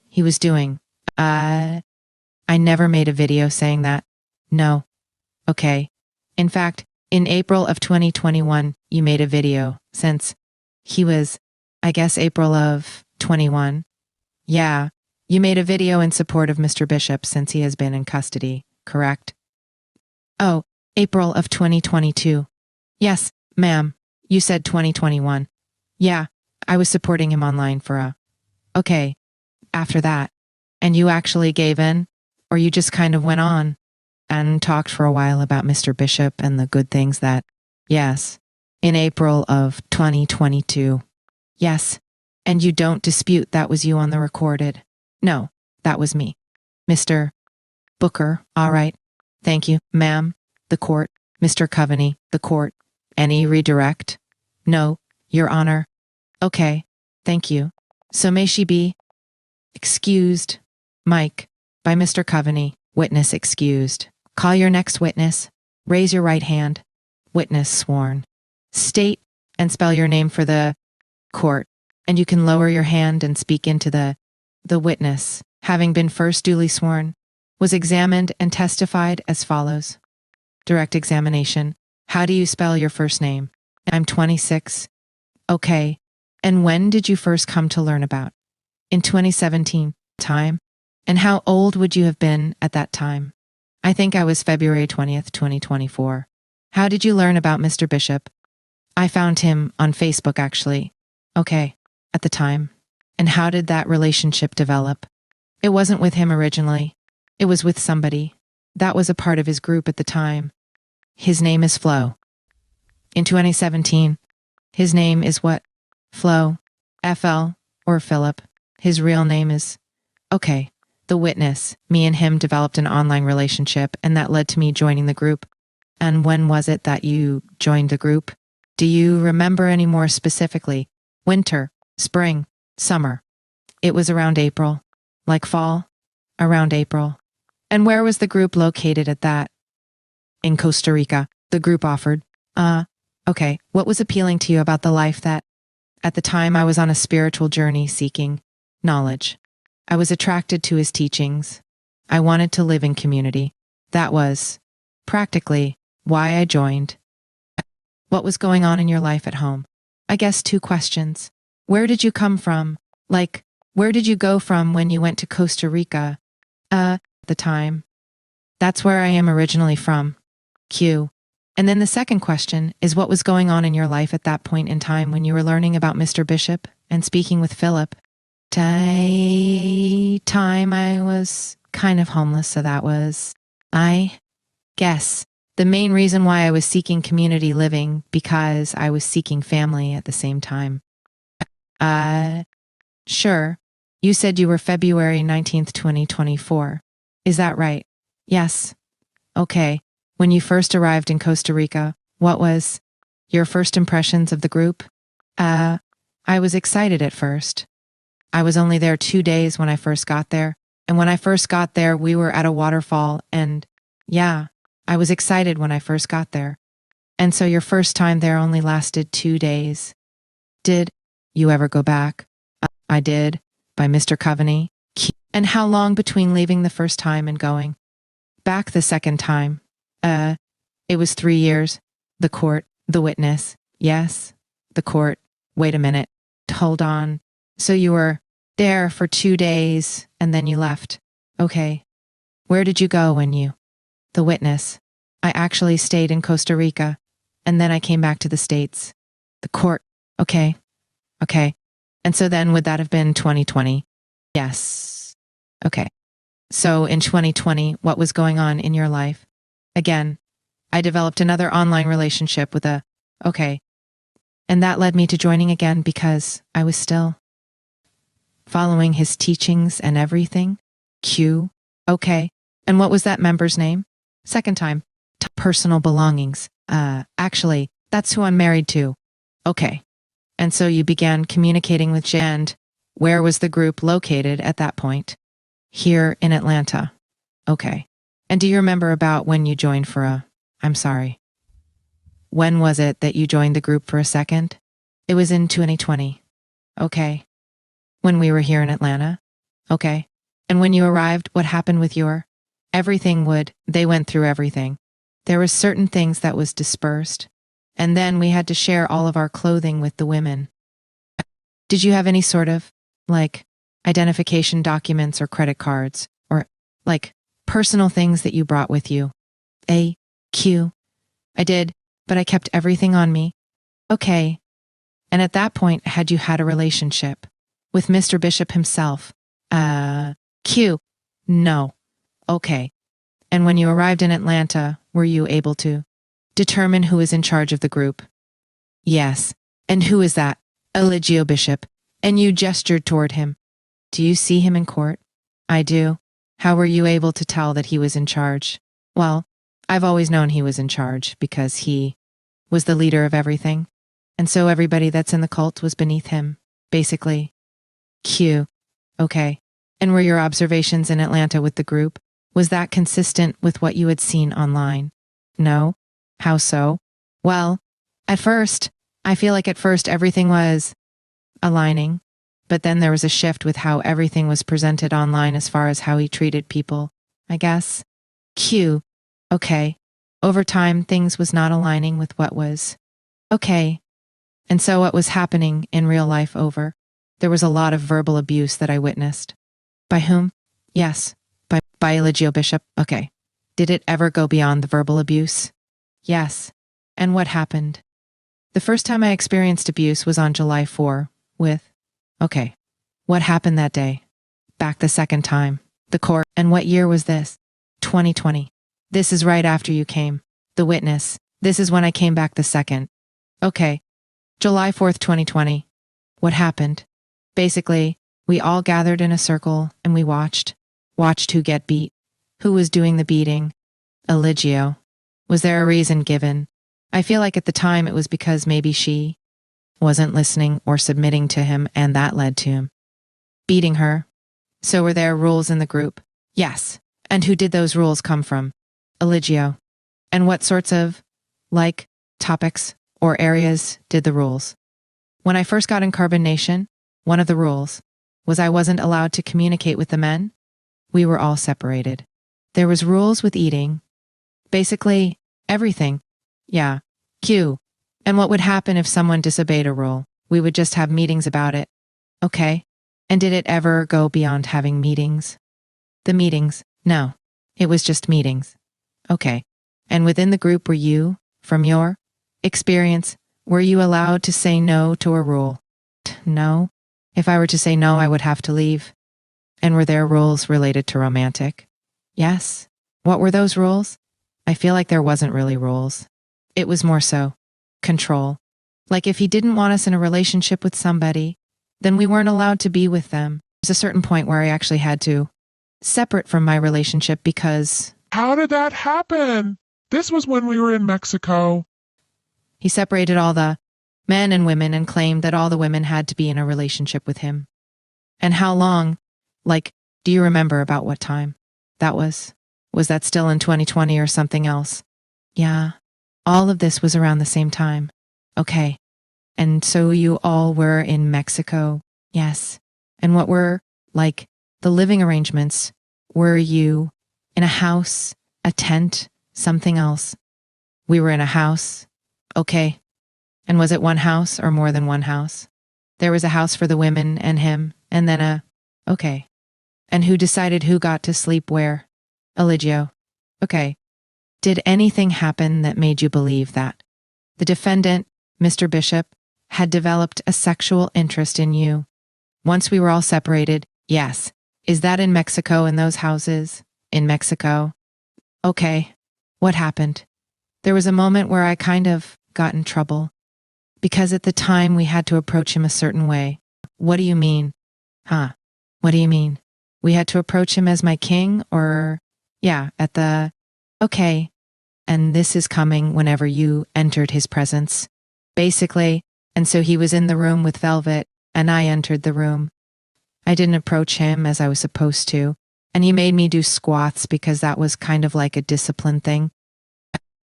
He was doing. I never made a video saying that. No. Okay. In fact, in April of 2021, you made a video since he was, I guess, April of 21. Yeah. You made a video in support of Mr. Bishop since he has been in custody, correct? Oh, April of 2022. Yes, ma'am. You said 2021. Yeah, I was supporting him online for Okay, after that. And you actually gave in? Or you just kind of went on and talked for a while about Mr. Bishop and the good things that. Yes, in April of 2022. Yes, and you don't dispute that was you on the recorded. No, that was me. Mr. Booker, all right. Thank you, ma'am. The court. Mr. Coveney, the court. Any redirect? No, Your Honor. Okay, thank you. So may she be excused. Mike, by Mr. Coveney, witness excused. Call your next witness. Raise your right hand. Witness sworn. State and spell your name for the court, and you can lower your hand and speak into the witness, having been first duly sworn, was examined and testified as follows. Direct examination. How do you spell your first name? I'm 26. Okay. And when did you first come to learn about? In 2017. Time? And how old would you have been at that time? I think I was February 20th, 2024. How did you learn about Mr. Bishop? I found him on Facebook, actually. Okay. At the time. And how did that relationship develop? It wasn't with him originally. It was with somebody. That was a part of his group at the time. His name is Flo. In 2017. His name is what? Flo. FL or Philip. His real name is. Okay. The witness. Me and him developed an online relationship, and that led to me joining the group. And when was it that you joined the group? Do you remember any more specifically? Winter, spring, summer. It was around April. Like fall? Around April. And where was the group located at that? In Costa Rica. The group offered. Okay. What was appealing to you about the life that, at the time I was on a spiritual journey seeking knowledge. I was attracted to his teachings. I wanted to live in community. That was, practically, why I joined. What was going on in your life at home? I guess 2 questions. Where did you come from? Like, where did you go from when you went to Costa Rica? The time. That's where I am originally from. Q. And then the second question is what was going on in your life at that point in time when you were learning about Mr. Bishop and speaking with Philip? Time I was kind of homeless, so that was, I guess, The main reason why I was seeking community living because I was seeking family at the same time. Sure. You said you were February 19th, 2024. Is that right? Yes. Okay. When you first arrived in Costa Rica, what was your first impressions of the group? I was excited at first. I was only there 2 days when I first got there. And when I first got there, we were at a waterfall and yeah, I was excited when I first got there. And so your first time there only lasted 2 days. Did you ever go back? I did, by Mr. Coveney. And how long between leaving the first time and going back the second time? It was 3 years. The court, the witness. Yes, the court. Wait a minute. Hold on. So you were there for 2 days and then you left. Okay. Where did you go when you? The witness. I actually stayed in Costa Rica and then I came back to the States. The court. Okay. Okay. And so then would that have been 2020? Yes. Okay. So in 2020, what was going on in your life? Again, I developed another online relationship with okay. And that led me to joining again because I was still following his teachings and everything. Q. Okay. And what was that member's name? Second time. Personal belongings. Actually, that's who I'm married to. Okay. And so you began communicating with Jay, and where was the group located at that point? Here in Atlanta. Okay. And do you remember about when you joined for I'm sorry. When was it that you joined the group for a second? It was in 2020. Okay. When we were here in Atlanta? Okay. And when you arrived, what happened with your? They went through everything. There was certain things that was dispersed. And then we had to share all of our clothing with the women. Did you have any sort of, identification documents or credit cards, or, personal things that you brought with you? Q. I did, but I kept everything on me. Okay. And at that point, had you had a relationship with Mr. Bishop himself? Q. No. Okay. And when you arrived in Atlanta, were you able to determine who is in charge of the group? Yes. And who is that? Eligio Bishop. And you gestured toward him. Do you see him in court? I do. How were you able to tell that he was in charge? Well, I've always known he was in charge because he was the leader of everything. And so everybody that's in the cult was beneath him, basically. Q. Okay. And were your observations in Atlanta with the group? Was that consistent with what you had seen online? No. How so? Well, I feel like at first everything was aligning, but then there was a shift with how everything was presented online as far as how he treated people, I guess. Q. Okay. Over time, things was not aligning with what was. Okay. And so what was happening in real life there was a lot of verbal abuse that I witnessed. By whom? Yes. By Eligio Bishop. Okay. Did it ever go beyond the verbal abuse? Yes. And what happened? The first time I experienced abuse was on July 4 okay. What happened that day? Back the second time. The court. And what year was this? 2020. This is right after you came. The witness. This is when I came back the second. Okay. July 4th, 2020. What happened? Basically, we all gathered in a circle and we watched who get beat. Who was doing the beating? Eligio. Was there a reason given? I feel like at the time it was because maybe she wasn't listening or submitting to him, and that led to him beating her. So were there rules in the group? Yes. And who did those rules come from? Eligio. And what sorts of, topics or areas did the rules? When I first got in Carbon Nation, one of the rules was I wasn't allowed to communicate with the men. We were all separated. There was rules with eating. Basically, everything. Yeah. Q. And what would happen if someone disobeyed a rule? We would just have meetings about it. Okay. And did it ever go beyond having meetings? The meetings? No. It was just meetings. Okay. And within the group, were you, from your experience, were you allowed to say no to a rule? No. If I were to say no, I would have to leave. And were there rules related to romantic? Yes. What were those rules? I feel like there wasn't really rules. It was more so control. Like if he didn't want us in a relationship with somebody, then we weren't allowed to be with them. There's a certain point where I actually had to separate from my relationship because How did that happen? This was when we were in Mexico. he separated all the men and women and claimed that all the women had to be in a relationship with him. And how long? Like, do you remember about what time that was? Was that still in 2020 or something else? Yeah. All of this was around the same time. Okay. And so you all were in Mexico? Yes. And what were, like, the living arrangements? Were you in a house, a tent, something else? We were in a house. Okay. And was it one house or more than one house? There was a house for the women and him, and then okay. And who decided who got to sleep where? Eligio. Okay. Did anything happen that made you believe that the defendant, Mr. Bishop, had developed a sexual interest in you? Once we were all separated, yes. Is that in Mexico in those houses? In Mexico? Okay. What happened? There was a moment where I kind of got in trouble. Because at the time we had to approach him a certain way. What do you mean? Huh? What do you mean? We had to approach him as my king or, yeah, at the, okay. And this is coming whenever you entered his presence. Basically, and so he was in the room with Velvet, and I entered the room. I didn't approach him as I was supposed to, and he made me do squats because that was kind of like a discipline thing.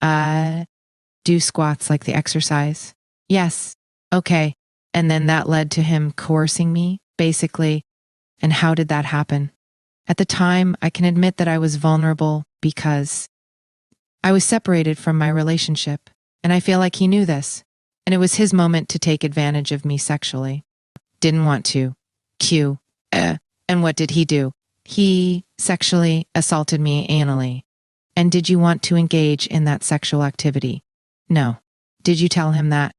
Do squats like the exercise. Yes. Okay. And then that led to him coercing me, basically. And how did that happen? At the time, I can admit that I was vulnerable because I was separated from my relationship, and I feel like he knew this, and it was his moment to take advantage of me sexually. Didn't want to. And what did he do? He sexually assaulted me anally. And did you want to engage in that sexual activity? No. Did you tell him that?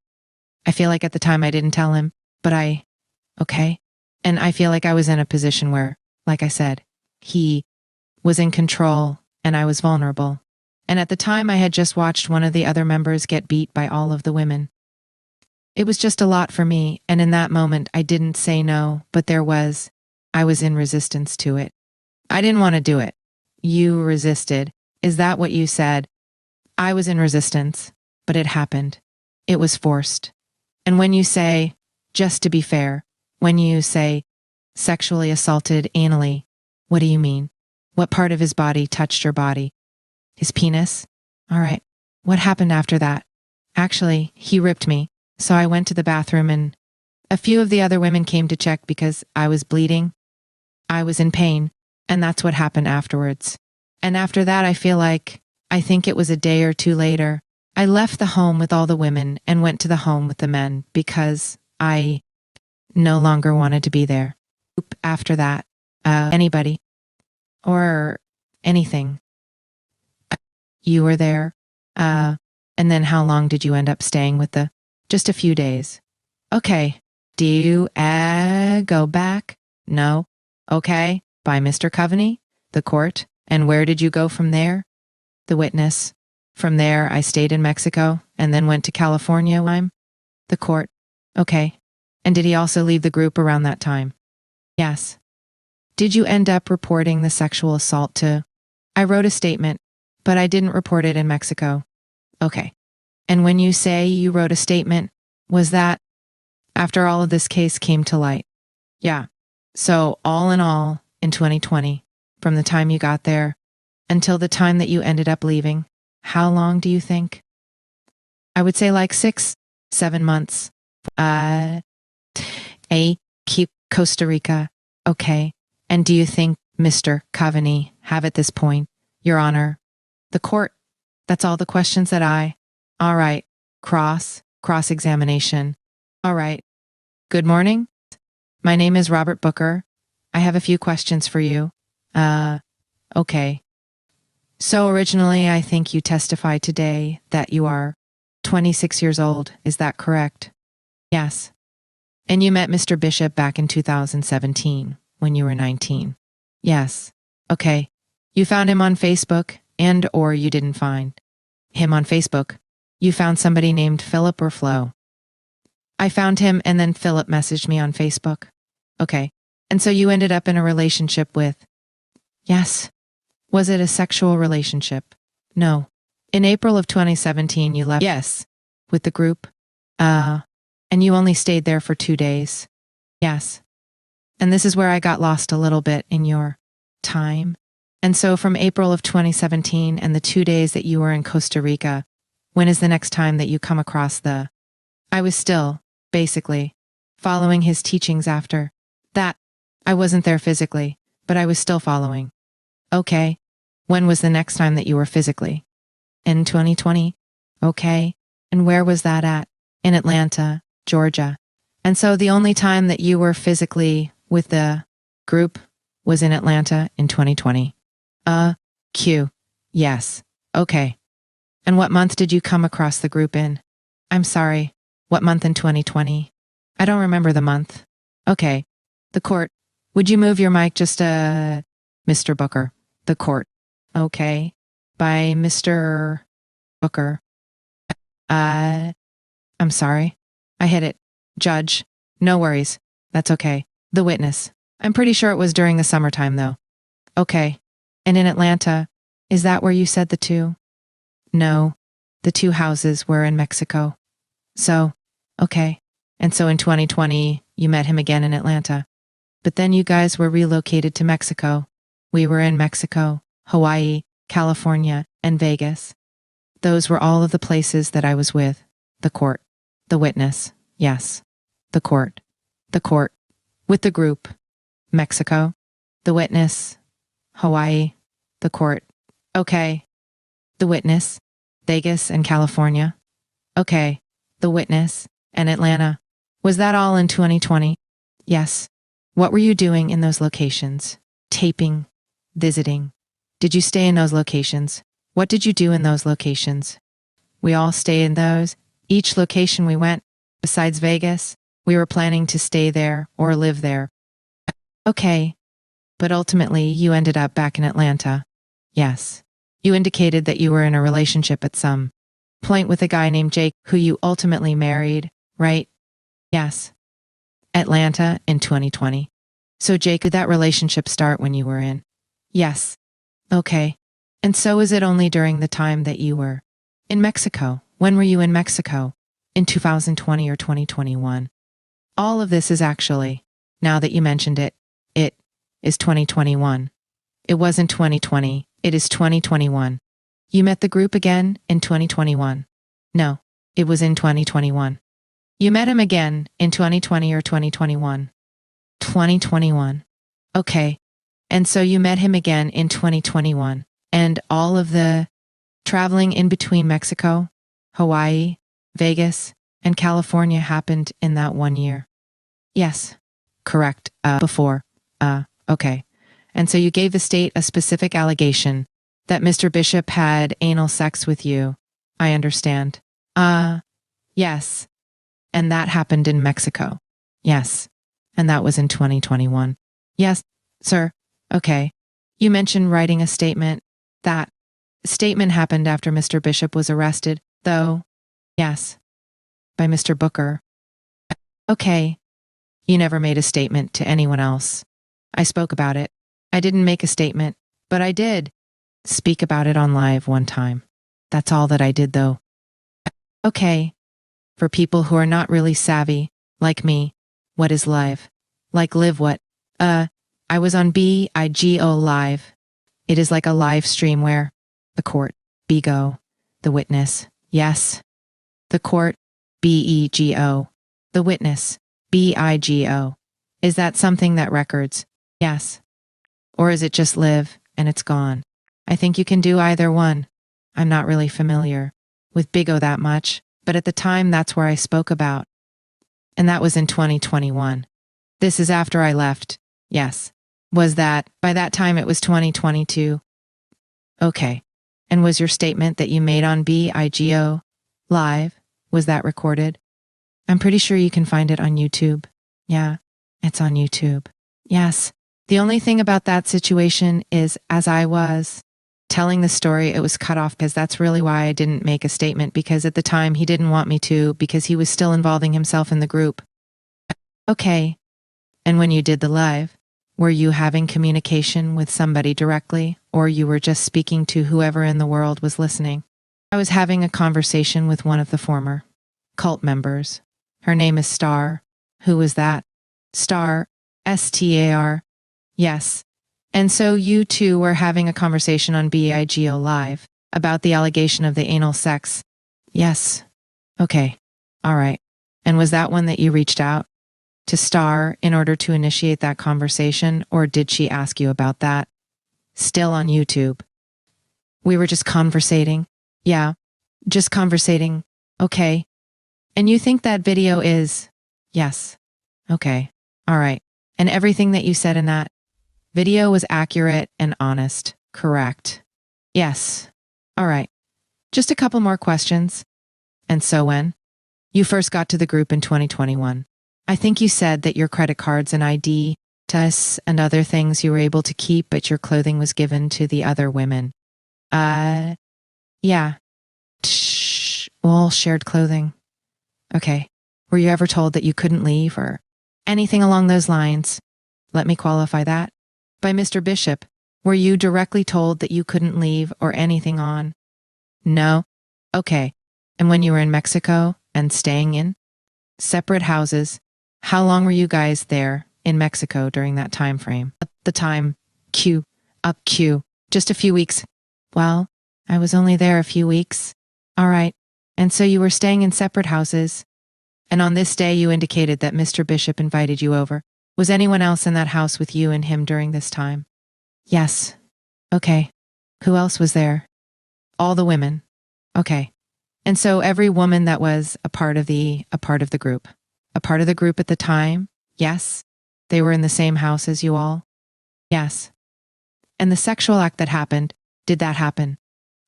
I feel like at the time I didn't tell him, but okay. And I feel like I was in a position where, like I said, he was in control and I was vulnerable. And at the time I had just watched one of the other members get beat by all of the women. It was just a lot for me, and in that moment I didn't say no, but I was in resistance to it. I didn't want to do it. You resisted. Is that what you said? I was in resistance, but it happened. It was forced. And when you say, just to be fair, when you say sexually assaulted anally, what do you mean? What part of his body touched your body? His penis? All right. What happened after that? Actually, he ripped me. So I went to the bathroom and a few of the other women came to check because I was bleeding. I was in pain. And that's what happened afterwards. And after that, I think it was a day or two later, I left the home with all the women and went to the home with the men because I no longer wanted to be there. After that, anybody or anything. You were there. And then how long did you end up staying with just a few days? Okay. Do you go back? No. Okay. By Mr. Coveney, the court. And where did you go from there? The witness. From there, I stayed in Mexico and then went to California. I'm the court. Okay. And did he also leave the group around that time? Yes. Did you end up reporting the sexual assault to? I wrote a statement, but I didn't report it in Mexico. Okay. And when you say you wrote a statement, was that after all of this case came to light? Yeah. So all in all, in 2020, from the time you got there until the time that you ended up leaving, how long do you think? I would say like 6, 7 months. Keep Costa Rica. Okay. And do you think Mr. Coveney have at this point, Your Honor, the court? That's all the questions that all right. Cross-examination. All right. Good morning. My name is Robert Booker. I have a few questions for you. Okay. So originally, I think you testified today that you are 26 years old. Is that correct? Yes. And you met Mr. Bishop back in 2017 when you were 19. Yes. Okay. You found him on Facebook and or you didn't find him on Facebook. You found somebody named Philip or Flo. I found him and then Philip messaged me on Facebook. Okay. And so you ended up in a relationship with... Yes. Was it a sexual relationship? No. In April of 2017, you left... Yes. With the group? And you only stayed there for 2 days? Yes. And this is where I got lost a little bit in your time. And so from April of 2017 and the 2 days that you were in Costa Rica, when is the next time that you come across the... I was still, basically, following his teachings after that. I wasn't there physically, but I was still following. Okay. When was the next time that you were physically? In 2020? Okay. And where was that at? In Atlanta, Georgia. And so the only time that you were physically with the group was in Atlanta in 2020. Q. Yes. Okay. And what month did you come across the group in? I'm sorry. What month in 2020? I don't remember the month. Okay. The court. Would you move your mic just Mr. Booker? The court. Okay. By Mr. Booker. I'm sorry. I hit it. Judge. No worries. That's okay. The witness. I'm pretty sure it was during the summertime though. Okay. And in Atlanta, is that where you said the two? No. The two houses were in Mexico. So, okay. And so in 2020, you met him again in Atlanta. But then you guys were relocated to Mexico. We were in Mexico, Hawaii, California, and Vegas. Those were all of the places that I was with. The court. The witness. Yes. The court. The court. With the group. Mexico. The witness. Hawaii. The court. Okay. The witness. Vegas and California. Okay. The witness. And Atlanta. Was that all in 2020? Yes. What were you doing in those locations? Taping. Visiting. Did you stay in those locations? What did you do in those locations? We all stay in those. Each location we went, besides Vegas, we were planning to stay there or live there. Okay. But ultimately, you ended up back in Atlanta. Yes. You indicated that you were in a relationship at some point with a guy named Jake, who you ultimately married, right? Yes. Atlanta in 2020. So Jake, did that relationship start when you were in? Yes. Okay. And so is it only during the time that you were in Mexico? When were you in Mexico? In 2020 or 2021? All of this is actually, now that you mentioned it, it is 2021. It wasn't 2020. It is 2021. You met the group again in 2021. No, it was in 2021. You met him again in 2020 or 2021. 2021. Okay. And so you met him again in 2021. And all of the traveling in between Mexico, Hawaii, Vegas, and California happened in that 1 year. Yes. Correct. Before. Okay. And so you gave the state a specific allegation that Mr. Bishop had anal sex with you. I understand. Yes. And that happened in Mexico. Yes. And that was in 2021. Yes, sir. Okay. You mentioned writing a statement. That statement happened after Mr. Bishop was arrested, though. Yes. By Mr. Booker. Okay. You never made a statement to anyone else. I spoke about it. I didn't make a statement, but I did speak about it on live one time. That's all that I did, though. Okay. For people who are not really savvy, like me, what is live? Like live what? I was on BIGO Live. It is like a live stream where the court, BIGO, the witness, yes. The court, BEGO, the witness, BIGO. Is that something that records? Yes. Or is it just live and it's gone? I think you can do either one. I'm not really familiar with BIGO that much, but at the time that's where I spoke about. And that was in 2021. This is after I left. Yes. Was that, by that time it was 2022. Okay. And was your statement that you made on BIGO Live, was that recorded? I'm pretty sure you can find it on YouTube. Yeah, it's on YouTube. Yes. The only thing about that situation is, as I was telling the story, it was cut off because that's really why I didn't make a statement, because at the time he didn't want me to, because he was still involving himself in the group. Okay. And when you did the live, were you having communication with somebody directly, or you were just speaking to whoever in the world was listening? I was having a conversation with one of the former cult members. Her name is Star. Who was that? Star. Star. Yes. And so you two were having a conversation on BIGO Live about the allegation of the anal sex. Yes. Okay. All right. And was that one that you reached out to Star in order to initiate that conversation, or did she ask you about that? Still on YouTube. We were just conversating. Yeah. Just conversating. Okay. And you think that video is? Yes. Okay. All right. And everything that you said in that video was accurate and honest, correct? Yes. All right. Just a couple more questions. And so when you first got to the group in 2021, I think you said that your credit cards and ID, tests, and other things you were able to keep, but your clothing was given to the other women. Yeah. All shared clothing. Okay. Were you ever told that you couldn't leave or anything along those lines? Let me qualify that. By Mr. Bishop, were you directly told that you couldn't leave or anything on? No? Okay. And when you were in Mexico and staying in separate houses, how long were you guys there in Mexico during that time frame? At the time, Q. Just a few weeks. Well, I was only there a few weeks. All right. And so you were staying in separate houses. And on this day, you indicated that Mr. Bishop invited you over. Was anyone else in that house with you and him during this time? Yes. Okay. Who else was there? All the women. Okay. And so every woman that was a part of the group at the time? Yes. They were in the same house as you all? Yes. And the sexual act that happened, did that happen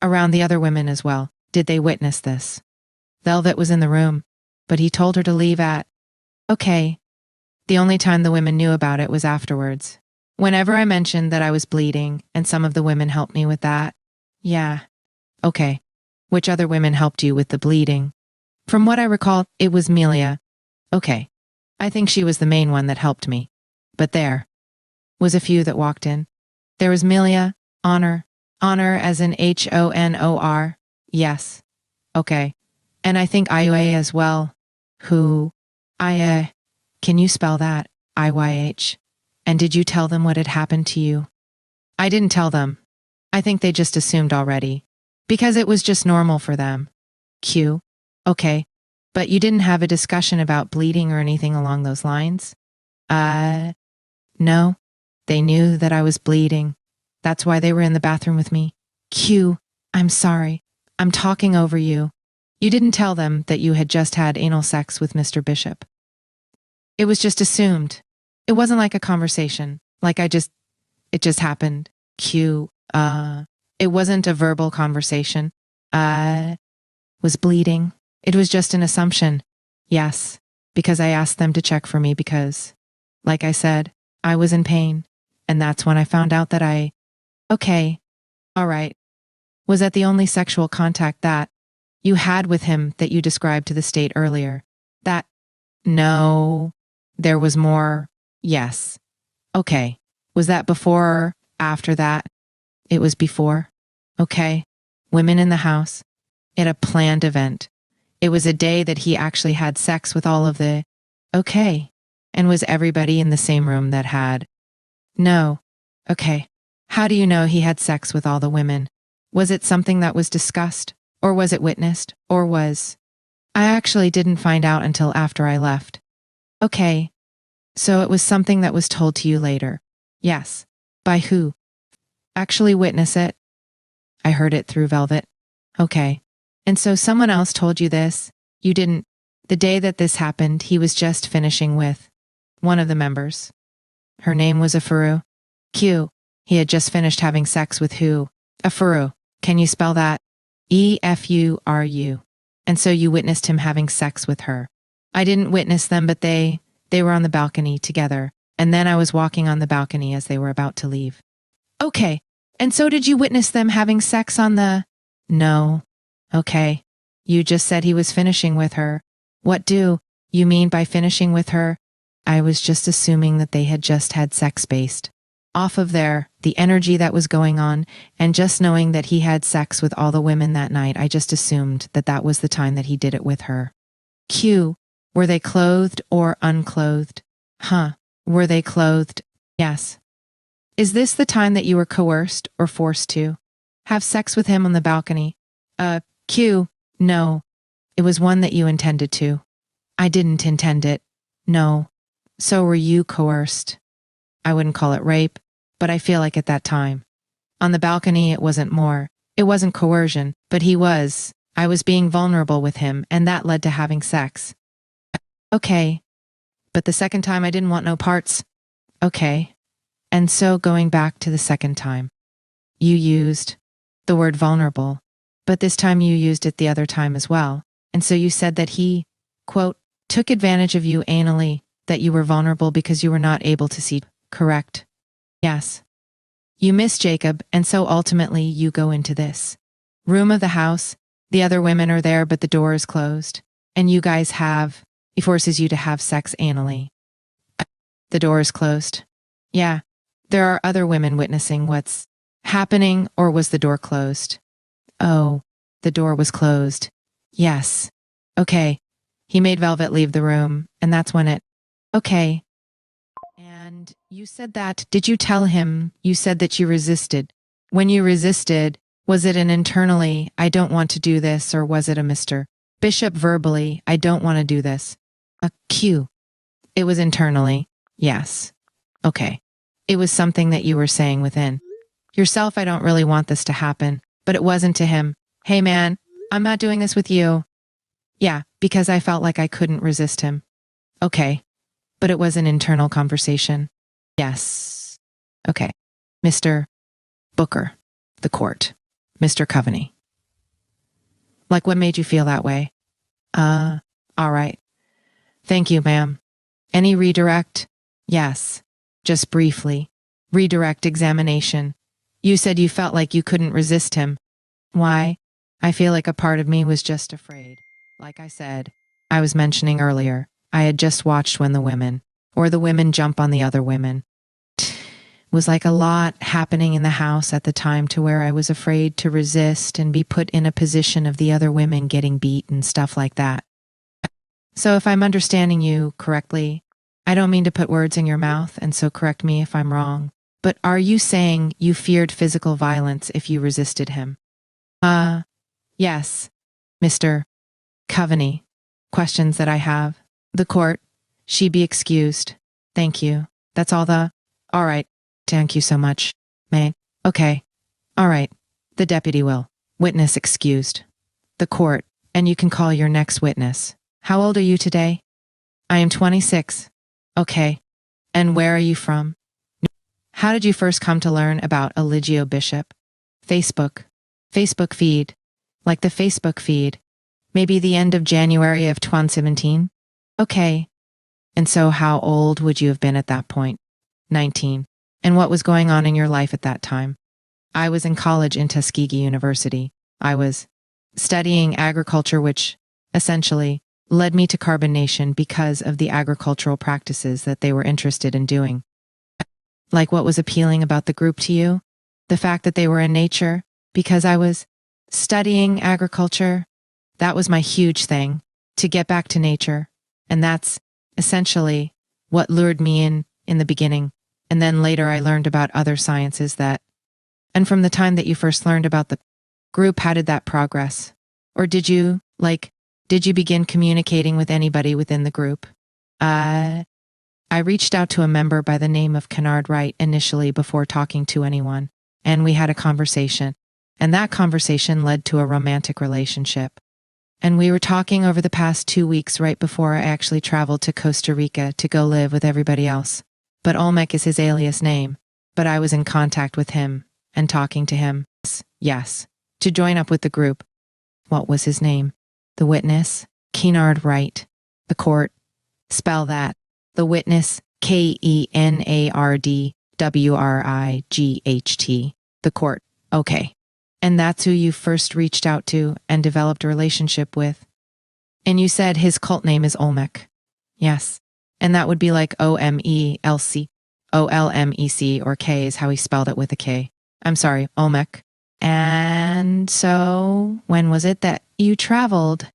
around the other women as well? Did they witness this? Velvet was in the room, but he told her to leave at. Okay. The only time the women knew about it was afterwards. Whenever I mentioned that I was bleeding, and some of the women helped me with that. Yeah. Okay. Which other women helped you with the bleeding? From what I recall, it was Melia. Okay. I think she was the main one that helped me. But there was a few that walked in. There was Melia, Honor as in Honor. Yes. Okay. And I think Iyh as well. Who? Can you spell that? Iyh. And did you tell them what had happened to you? I didn't tell them. I think they just assumed already. Because it was just normal for them. Q. Okay. But you didn't have a discussion about bleeding or anything along those lines? No. They knew that I was bleeding. That's why they were in the bathroom with me. Q. I'm sorry. I'm talking over you. You didn't tell them that you had just had anal sex with Mr. Bishop. It was just assumed. It wasn't like a conversation. It just happened. Q. It wasn't a verbal conversation. Was bleeding. It was just an assumption. Yes, because I asked them to check for me because, like I said, I was in pain. And that's when I found out that Okay. All right. Was that the only sexual contact that you had with him that you described to the state earlier? No. There was more. Yes. Okay. Was that before or after that? It was before. Okay. Women in the house. At a planned event. It was a day that he actually had sex with all of the. Okay. And was everybody in the same room that had? No. Okay. How do you know he had sex with all the women? Was it something that was discussed? Or was it witnessed? Or was? I actually didn't find out until after I left. Okay. So it was something that was told to you later. Yes. By who? Actually witness it? I heard it through Velvet. Okay. And so someone else told you this? You didn't. The day that this happened, he was just finishing with one of the members. Her name was Afuru. Q. He had just finished having sex with who? Afuru. Can you spell that? Efuru. And so you witnessed him having sex with her. I didn't witness them, but they were on the balcony together. And then I was walking on the balcony as they were about to leave. Okay. And so did you witness them having sex on the... No. Okay. You just said he was finishing with her. What do you mean by finishing with her? I was just assuming that they had just had sex based off of the energy that was going on, and just knowing that he had sex with all the women that night, I just assumed that that was the time that he did it with her. Q. Were they clothed or unclothed? Huh. Were they clothed? Yes. Is this the time that you were coerced or forced to have sex with him on the balcony? Q. No. It was one that you intended to. I didn't intend it. No. So were you coerced? I wouldn't call it rape, but I feel like at that time. On the balcony, it wasn't more. It wasn't coercion, but I was being vulnerable with him, and that led to having sex. Okay. But the second time I didn't want no parts. Okay. And so going back to the second time, you used the word vulnerable, but this time you used it the other time as well. And so you said that he, quote, took advantage of you anally, that you were vulnerable because you were not able to see, correct? Yes. You miss Jacob, and so ultimately you go into this room of the house. The other women are there, but the door is closed. And you guys he forces you to have sex anally. The door is closed. Yeah. There are other women witnessing what's happening, or was the door closed? Oh, the door was closed. Yes. Okay. He made Velvet leave the room, and that's when it... Okay. And you said that, did you tell him, you said that you resisted. When you resisted, was it an internally, I don't want to do this, or was it a Mr. Bishop verbally, I don't want to do this? A Q. It was internally. Yes. Okay. It was something that you were saying within yourself, I don't really want this to happen, but it wasn't to him. Hey man, I'm not doing this with you. Yeah, because I felt like I couldn't resist him. Okay. But it was an internal conversation. Yes. Okay. Mr. Booker, the court. Mr. Coveney. Like, what made you feel that way? All right. Thank you, ma'am. Any redirect? Yes. Just briefly. Redirect examination. You said you felt like you couldn't resist him. Why? I feel like a part of me was just afraid. Like I said, I was mentioning earlier, I had just watched when the women jump on the other women. Was like a lot happening in the house at the time to where I was afraid to resist and be put in a position of the other women getting beat and stuff like that. So if I'm understanding you correctly, I don't mean to put words in your mouth, and so correct me if I'm wrong, but are you saying you feared physical violence if you resisted him? Yes, Mr. Coveney. Questions that I have. The court. She be excused. Thank you. That's all all right. Thank you so much. May. Okay. All right. The deputy will. Witness excused. The court. And you can call your next witness. How old are you today? I am 26. Okay. And where are you from? How did you first come to learn about Eligio Bishop? Facebook. Facebook feed. Like the Facebook feed. Maybe the end of January of 2017? Okay. And so how old would you have been at that point? 19. And what was going on in your life at that time? I was in college in Tuskegee University. I was studying agriculture, which essentially led me to carbonation because of the agricultural practices that they were interested in doing. Like, what was appealing about the group to you? The fact that they were in nature? Because I was studying agriculture. That was my huge thing, to get back to nature. And that's essentially what lured me in the beginning. And then later I learned about other sciences and from the time that you first learned about the group, how did that progress? Or did you begin communicating with anybody within the group? I reached out to a member by the name of Kennard Wright initially before talking to anyone, and we had a conversation. And that conversation led to a romantic relationship. And we were talking over the past 2 weeks right before I actually traveled to Costa Rica to go live with everybody else. But Olmec is his alias name. But I was in contact with him and talking to him. Yes. To join up with the group. What was his name? The witness? Kennard Wright. The court? Spell that. The witness? Kenardwright. The court. Okay. And that's who you first reached out to and developed a relationship with. And you said his cult name is Olmec. Yes. And that would be like Omelc. Olmec, or K is how he spelled it with a K. I'm sorry, Olmec. And so, when was it that you traveled?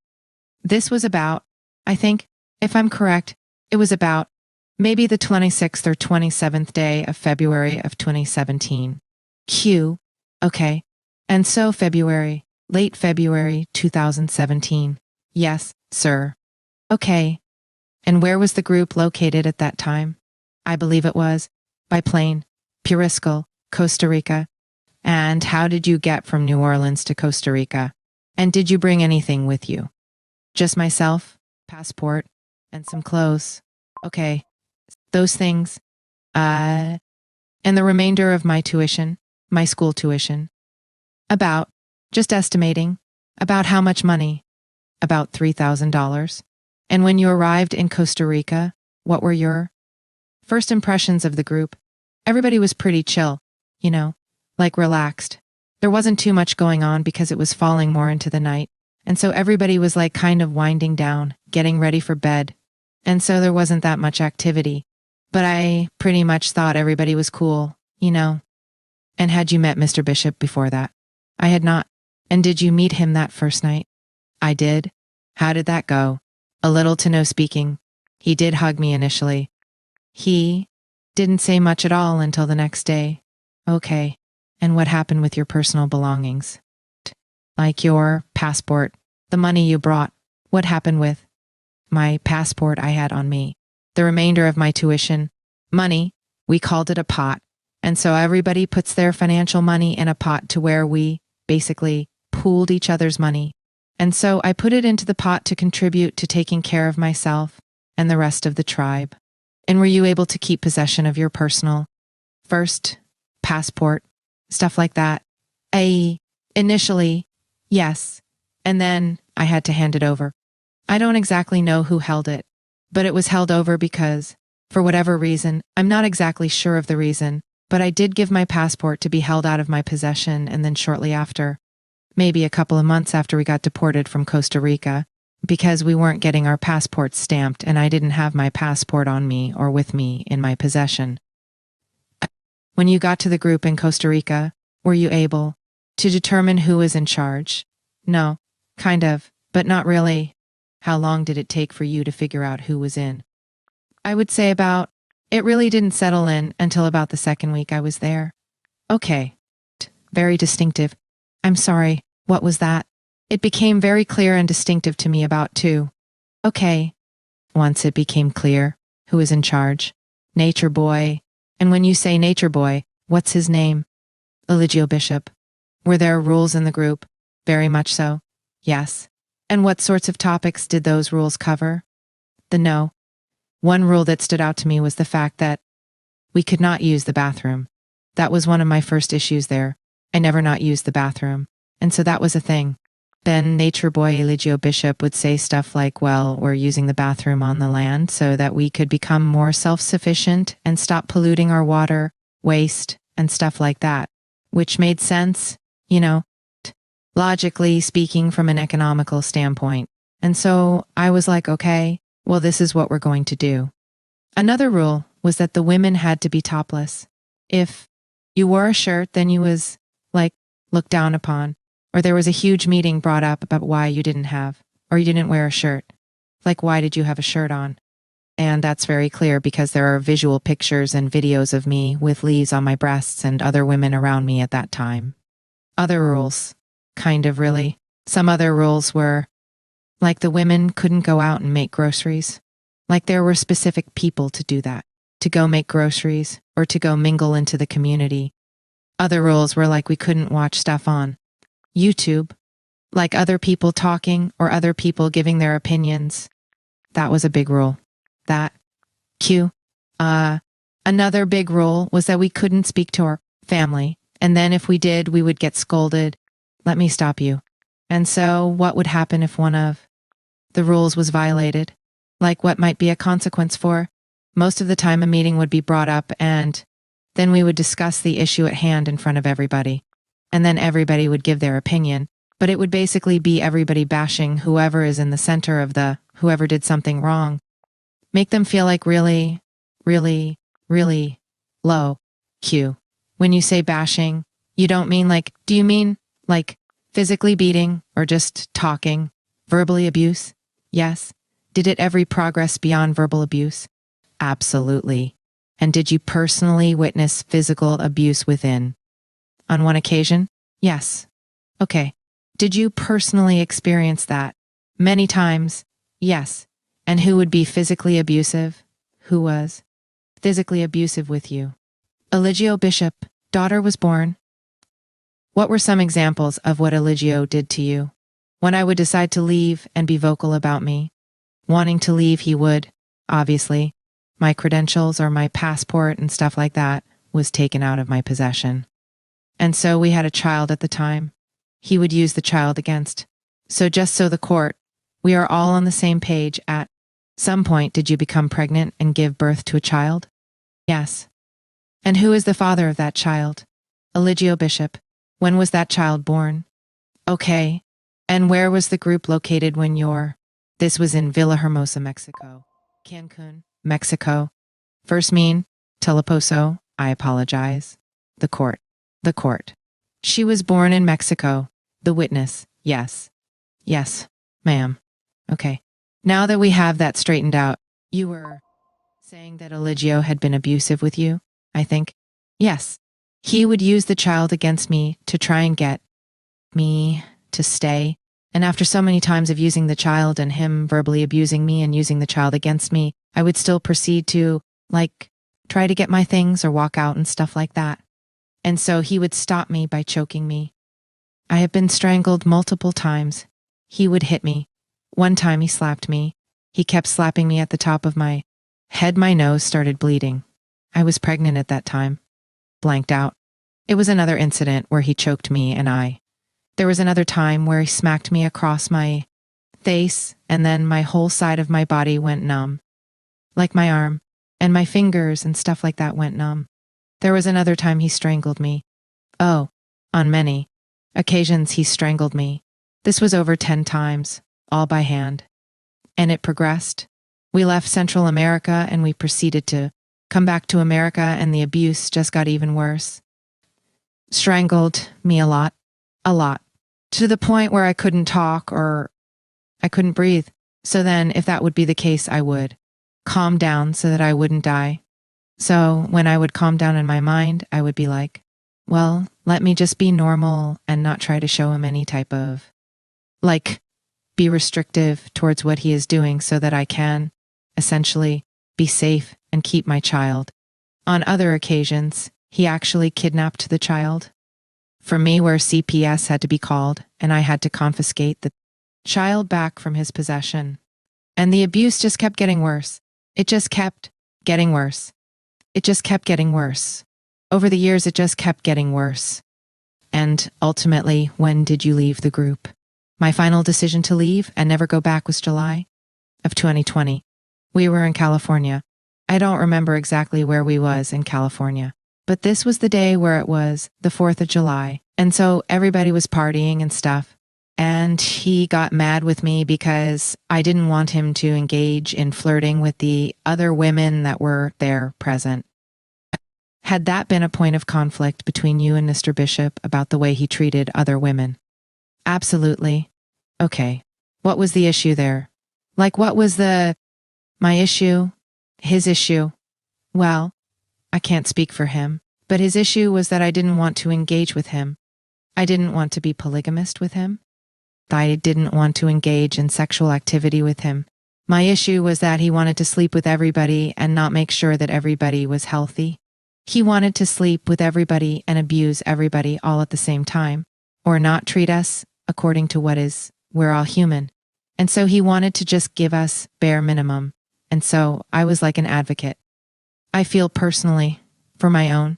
This was about, I think, if I'm correct, it was about maybe the 26th or 27th day of February of 2017. Q. Okay. And so late February 2017. Yes, sir. Okay. And where was the group located at that time? I believe it was by plane, Puriscal, Costa Rica. And how did you get from New Orleans to Costa Rica? And did you bring anything with you? Just myself, passport, and some clothes. Okay. Those things. And the remainder of my tuition, my school tuition. About, just estimating, about how much money? About $3,000. And when you arrived in Costa Rica, what were your first impressions of the group? Everybody was pretty chill, like relaxed. There wasn't too much going on because it was falling more into the night. And so everybody was like kind of winding down, getting ready for bed. And so there wasn't that much activity. But I pretty much thought everybody was cool, And had you met Mr. Bishop before that? I had not. And did you meet him that first night? I did. How did that go? A little to no speaking. He did hug me initially. He didn't say much at all until the next day. Okay. And what happened with your personal belongings? Like your passport, the money you brought. What happened with my passport I had on me? The remainder of my tuition, money, we called it a pot. And so everybody puts their financial money in a pot to where we basically pooled each other's money. And so I put it into the pot to contribute to taking care of myself and the rest of the tribe. And were you able to keep possession of your personal, first, passport, stuff like that? Initially, yes. And then I had to hand it over. I don't exactly know who held it, but it was held over because, for whatever reason, I'm not exactly sure of the reason, but I did give my passport to be held out of my possession, and then shortly after, maybe a couple of months after we got deported from Costa Rica, because we weren't getting our passports stamped and I didn't have my passport on me or with me in my possession. When you got to the group in Costa Rica, were you able to determine who was in charge? No, kind of, but not really. How long did it take for you to figure out who was in? I would say it really didn't settle in until about the second week I was there. Okay. Very distinctive. I'm sorry, what was that? It became very clear and distinctive to me about 2. Okay. Once it became clear who was in charge. Nature Boy. And when you say Nature Boy, what's his name? Eligio Bishop. Were there rules in the group? Very much so. Yes. And what sorts of topics did those rules cover? No. One rule that stood out to me was the fact that we could not use the bathroom. That was one of my first issues there. I never not used the bathroom. And so that was a thing. Then Nature Boy Eligio Bishop would say stuff like, well, we're using the bathroom on the land so that we could become more self-sufficient and stop polluting our water, waste, and stuff like that. Which made sense, logically speaking from an economical standpoint. And so I was like, okay, well, this is what we're going to do. Another rule was that the women had to be topless. If you wore a shirt, then you was, looked down upon. Or there was a huge meeting brought up about why you didn't wear a shirt. Like, why did you have a shirt on? And that's very clear because there are visual pictures and videos of me with leaves on my breasts and other women around me at that time. Other rules. Kind of really. Some other rules were, the women couldn't go out and make groceries. There were specific people to do that, to go make groceries or to go mingle into the community. Other rules were we couldn't watch stuff on YouTube, other people talking or other people giving their opinions. That was a big rule. That. Q. Another big rule was that we couldn't speak to our family, and then if we did, we would get scolded. Let me stop you. And so what would happen if one of the rules was violated? What might be a consequence for? Most of the time a meeting would be brought up and then we would discuss the issue at hand in front of everybody. and then everybody would give their opinion, but it would basically be everybody bashing whoever is in the center of the whoever did something wrong. Make them feel like really, really, really low. Q. When you say bashing, you don't mean like, do you mean like physically beating or just talking? Verbally abuse? Yes. Did it ever progress beyond verbal abuse? Absolutely. And did you personally witness physical abuse within? On one occasion? Yes. Okay. Did you personally experience that? Many times? Yes. And who would be physically abusive? Who was physically abusive with you? Eligio Bishop, daughter was born. What were some examples of what Eligio did to you? When I would decide to leave and be vocal about me, wanting to leave, he would, obviously, my credentials or my passport and stuff like that was taken out of my possession. And so we had a child at the time. He would use the child against. So just so the court, we are all on the same page. At some point, did you become pregnant and give birth to a child? Yes. And who is the father of that child? Eligio Bishop. When was that child born? Okay. And where was the group located when this was in Villahermosa, Mexico. Cancun, Mexico. First mean, Teleposo, I apologize. The court. The court. She was born in Mexico. The witness. Yes. Yes, ma'am. Okay. Now that we have that straightened out, you were saying that Eligio had been abusive with you, I think? Yes. He would use the child against me to try and get me to stay. And after so many times of using the child and him verbally abusing me and using the child against me, I would still proceed to, try to get my things or walk out and stuff like that. And so he would stop me by choking me. I have been strangled multiple times. He would hit me. One time he slapped me. He kept slapping me at the top of my head. My nose started bleeding. I was pregnant at that time. Blanked out. It was another incident where he choked me and there was another time where he smacked me across my face and then my whole side of my body went numb. Like my arm and my fingers and stuff like that went numb. There was another time he strangled me. Oh, on many occasions he strangled me. This was over 10 times, all by hand. And it progressed. We left Central America and we proceeded to come back to America and the abuse just got even worse. Strangled me a lot, to the point where I couldn't talk or I couldn't breathe. So then if that would be the case, I would calm down so that I wouldn't die. So when I would calm down in my mind, I would be like, well, let me just be normal and not try to show him any type of, be restrictive towards what he is doing so that I can, essentially, be safe and keep my child. On other occasions, he actually kidnapped the child. For me, where CPS had to be called and I had to confiscate the child back from his possession. And the abuse just kept getting worse. It just kept getting worse. It just kept getting worse. Over the years, it just kept getting worse. And ultimately, when did you leave the group? My final decision to leave and never go back was July of 2020. We were in California. I don't remember exactly where we was in California, but this was the day where it was the 4th of July. And so everybody was partying and stuff. And he got mad with me because I didn't want him to engage in flirting with the other women that were there present. Had that been a point of conflict between you and Mr. Bishop about the way he treated other women? Absolutely. Okay. What was the issue there? What was my issue? His issue? Well, I can't speak for him, but his issue was that I didn't want to engage with him. I didn't want to be polygamist with him. I didn't want to engage in sexual activity with him. My issue was that he wanted to sleep with everybody and not make sure that everybody was healthy. He wanted to sleep with everybody and abuse everybody all at the same time, or not treat us according to we're all human. And so he wanted to just give us bare minimum. And so I was like an advocate. I feel personally for my own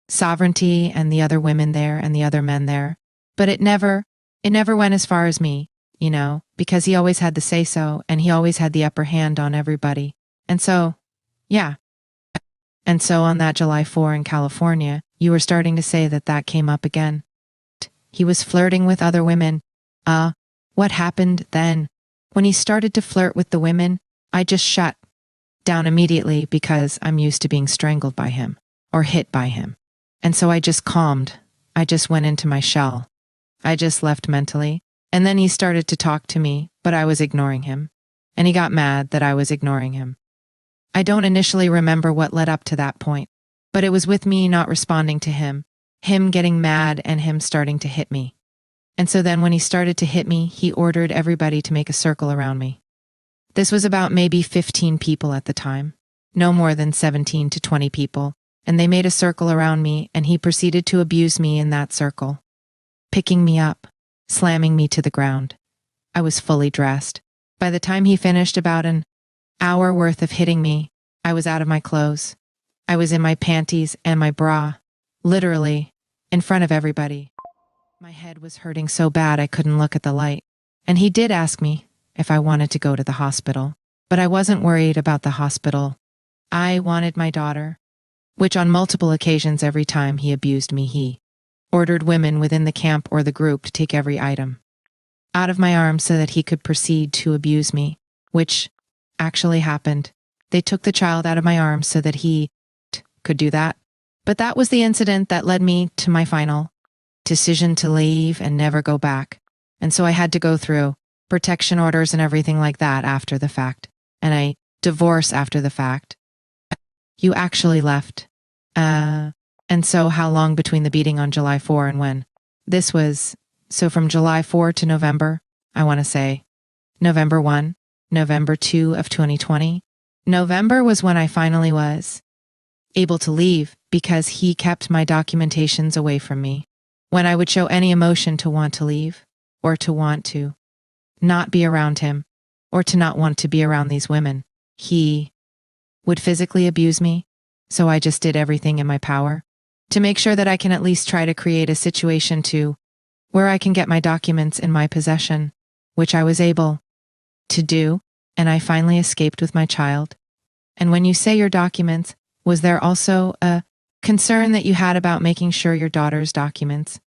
sovereignty and the other women there and the other men there. But it never went as far as me, because he always had the say so and he always had the upper hand on everybody. And so, yeah. And so on that July 4 in California, you were starting to say that came up again. He was flirting with other women. What happened then? When he started to flirt with the women, I just shut down immediately because I'm used to being strangled by him or hit by him. And so I just calmed. I just went into my shell. I just left mentally. And then he started to talk to me, but I was ignoring him. And he got mad that I was ignoring him. I don't initially remember what led up to that point, but it was with me not responding to him getting mad and him starting to hit me. And so then when he started to hit me, he ordered everybody to make a circle around me. This was about maybe 15 people at the time, no more than 17 to 20 people, and they made a circle around me and he proceeded to abuse me in that circle, picking me up, slamming me to the ground. I was fully dressed. By the time he finished about an hour worth of hitting me, I was out of my clothes. I was in my panties and my bra, literally, in front of everybody. My head was hurting so bad I couldn't look at the light. And he did ask me if I wanted to go to the hospital, but I wasn't worried about the hospital. I wanted my daughter, which on multiple occasions every time he abused me, he ordered women within the camp or the group to take every item out of my arms so that he could proceed to abuse me, which actually happened. They took the child out of my arms so that he could do that. But that was the incident that led me to my final decision to leave and never go back. And so I had to go through protection orders and everything like that after the fact. And a divorce after the fact. You actually left. And so how long between the beating on July 4 and when? This was, so from July 4 to November, I want to say, November 1, November 2 of 2020. November was when I finally was able to leave because he kept my documentations away from me. When I would show any emotion to want to leave, or to want to not be around him, or to not want to be around these women, he would physically abuse me. So I just did everything in my power to make sure that I can at least try to create a situation to where I can get my documents in my possession, which I was able to do, and I finally escaped with my child. And when you say your documents, was there also a concern that you had about making sure your daughter's documents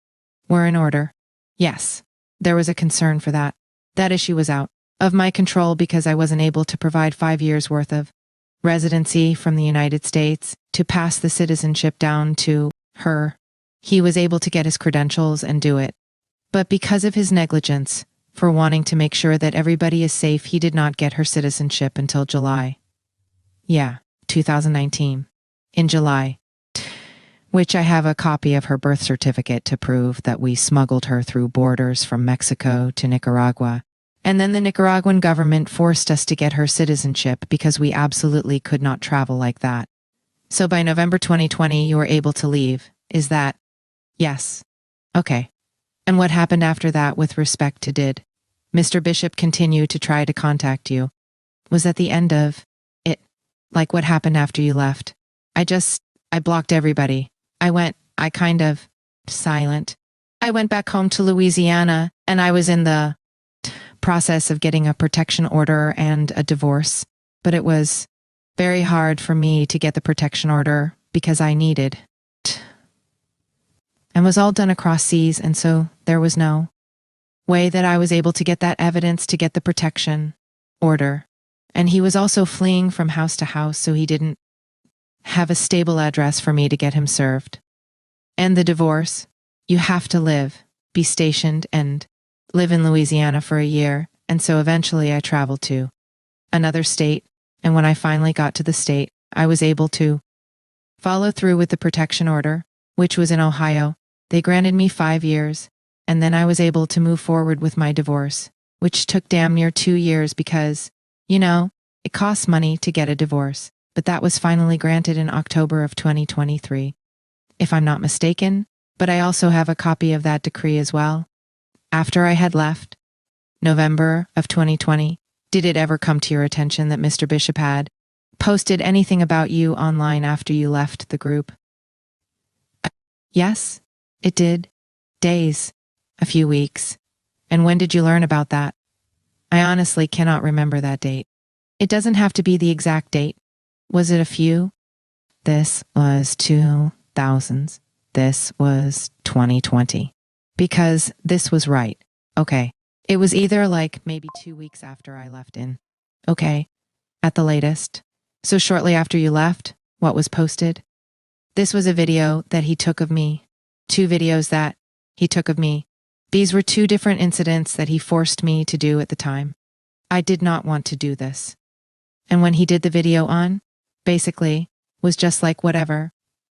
were in order? Yes, there was a concern for that. That issue was out of my control because I wasn't able to provide 5 years worth of residency from the United States to pass the citizenship down to her. He was able to get his credentials and do it. But because of his negligence for wanting to make sure that everybody is safe, he did not get her citizenship until July. 2019. In July. Which I have a copy of her birth certificate to prove that we smuggled her through borders from Mexico to Nicaragua. And then the Nicaraguan government forced us to get her citizenship because we absolutely could not travel like that. So by November 2020, you were able to leave. Is that? Yes. Okay. And what happened after that with respect to did Mr. Bishop continue to try to contact you? Was at the end of it, like what happened after you left? I blocked everybody. I kind of silent. I went back home to Louisiana and I was in the process of getting a protection order and a divorce, but it was very hard for me to get the protection order because I needed and was all done across seas, and so there was no way that I was able to get that evidence to get the protection order. And he was also fleeing from house to house, so he didn't have a stable address for me to get him served. And the divorce, you have to be stationed and live in Louisiana for a year. And so eventually I traveled to another state. And when I finally got to the state, I was able to follow through with the protection order, which was in Ohio. They granted me 5 years. And then I was able to move forward with my divorce, which took damn near 2 years because, it costs money to get a divorce. But that was finally granted in October of 2023, if I'm not mistaken. But I also have a copy of that decree as well. After I had left, November of 2020, did it ever come to your attention that Mr. Bishop had posted anything about you online after you left the group? Yes, it did. Days, a few weeks. And when did you learn about that? I honestly cannot remember that date. It doesn't have to be the exact date. Was it a few? This was 2000s. This was 2020. because this was right. Okay. It was either like maybe 2 weeks after I left in. Okay. At the latest. So shortly after you left, what was posted? This was a video that he took of me. 2 videos that he took of me. These were 2 different incidents that he forced me to do at the time. I did not want to do this. And when he did the video on, basically, was just like, whatever.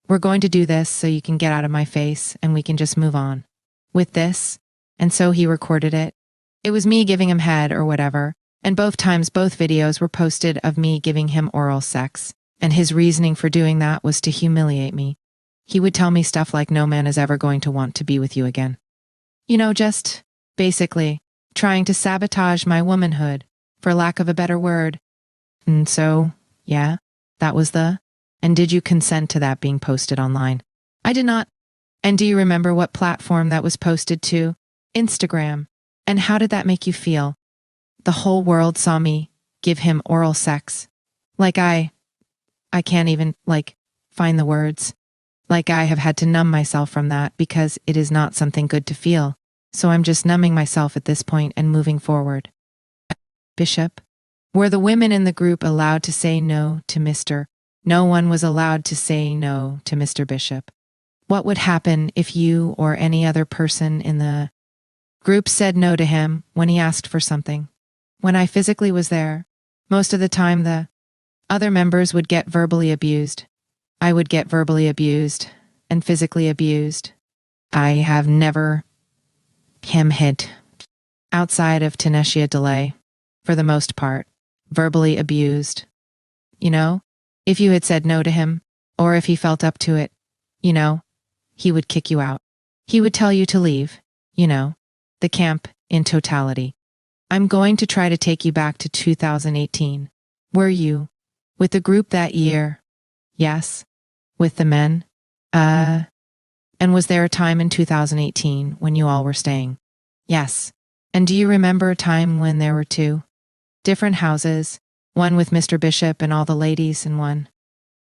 We're going to do this so you can get out of my face and we can just move on with this. And so he recorded it. It was me giving him head or whatever. And both times, both videos were posted of me giving him oral sex. And his reasoning for doing that was to humiliate me. He would tell me stuff like, no man is ever going to want to be with you again. You know, just basically trying to sabotage my womanhood, for lack of a better word. And so, yeah, that was and did you consent to that being posted online? I did not. And do you remember what platform that was posted to? Instagram. And how did that make you feel? The whole world saw me give him oral sex. Like I can't even, find the words. Like I have had to numb myself from that because it is not something good to feel. So I'm just numbing myself at this point and moving forward. Bishop, were the women in the group allowed to say no to Mr.? No one was allowed to say no to Mr. Bishop. What would happen if you or any other person in the group said no to him when he asked for something? When I physically was there, most of the time the other members would get verbally abused. I would get verbally abused and physically abused. I have never him hit outside of Tanesha delay, for the most part, verbally abused. You know, if you had said no to him, or if he felt up to it, you know, he would kick you out. He would tell you to leave, you know, the camp in totality. I'm going to try to take you back to 2018. Were you with the group that year? Yes. With the men? And was there a time in 2018 when you all were staying? Yes. And do you remember a time when there were 2 different houses, one with Mr. Bishop and all the ladies and one?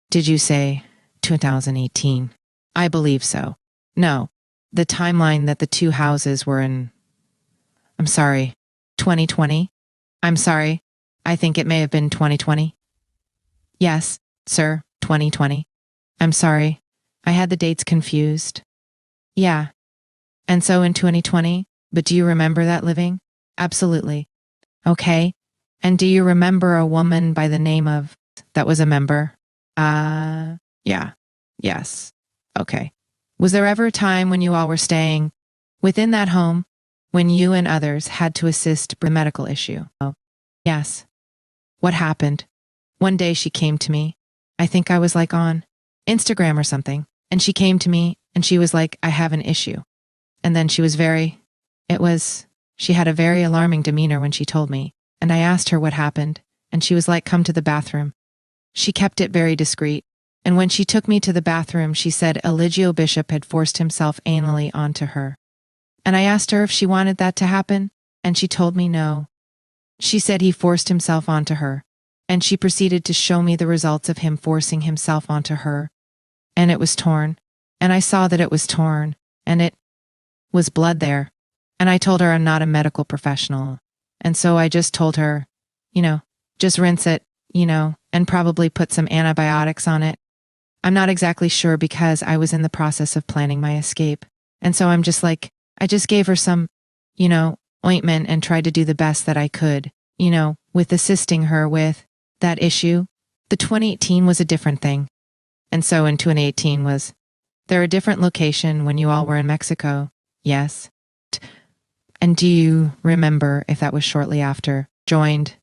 Did you say 2018? I believe so. No, the timeline that the 2 houses were in. I'm sorry, 2020? I'm sorry, I think it may have been 2020. Yes, sir, 2020. I'm sorry, I had the dates confused. Yeah. And so in 2020, but do you remember that living? Absolutely. Okay. And do you remember a woman by the name of that was a member? Yeah. Yes. Okay. Was there ever a time when you all were staying within that home when you and others had to assist with a medical issue? Oh, yes. What happened? One day she came to me. I think I was like on Instagram or something. And she came to me and she was like, I have an issue. And then she had a very alarming demeanor when she told me. And I asked her what happened. And she was like, come to the bathroom. She kept it very discreet. And when she took me to the bathroom, she said Eligio Bishop had forced himself anally onto her. And I asked her if she wanted that to happen. And she told me no. She said he forced himself onto her. And she proceeded to show me the results of him forcing himself onto her. And it was torn. And I saw that it was torn. And it was blood there. And I told her I'm not a medical professional. And so I just told her, just rinse it, and probably put some antibiotics on it. I'm not exactly sure because I was in the process of planning my escape. And so I'm just like, I just gave her some, ointment and tried to do the best that I could, with assisting her with that issue. The 2018 was a different thing. And so in 2018 was there a different location when you all were in Mexico? Yes. And do you remember if that was shortly after joined?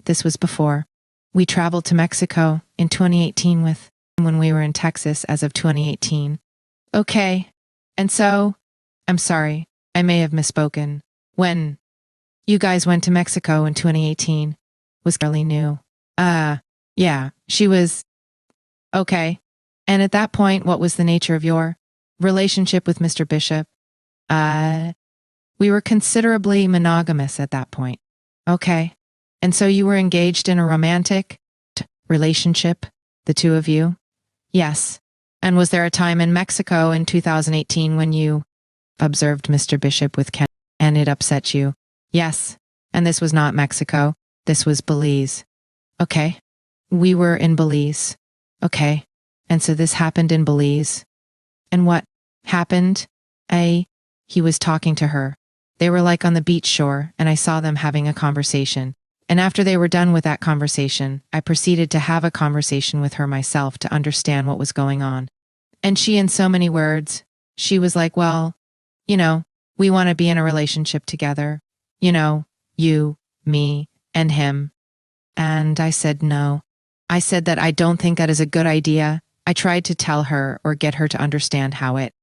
This was before. We traveled to Mexico in 2018 when we were in Texas as of 2018. Okay. And so, I'm sorry, I may have misspoken. When you guys went to Mexico in 2018, was fairly new. Yeah, she was. Okay. And at that point, what was the nature of your relationship with Mr. Bishop? We were considerably monogamous at that point. Okay. And so you were engaged in a romantic relationship, the 2 of you? Yes. And was there a time in Mexico in 2018 when you observed Mr. Bishop with Ken, and it upset you. Yes, and this was not Mexico. This was Belize. Okay. We were in Belize. Okay. And so this happened in Belize. And what happened? He was talking to her. They were like on the beach shore, and I saw them having a conversation. And after they were done with that conversation, I proceeded to have a conversation with her myself to understand what was going on. And she, in so many words, she was like, well, we want to be in a relationship together. You, me, and him. And I said no. I said that I don't think that is a good idea. I tried to tell her or get her to understand how it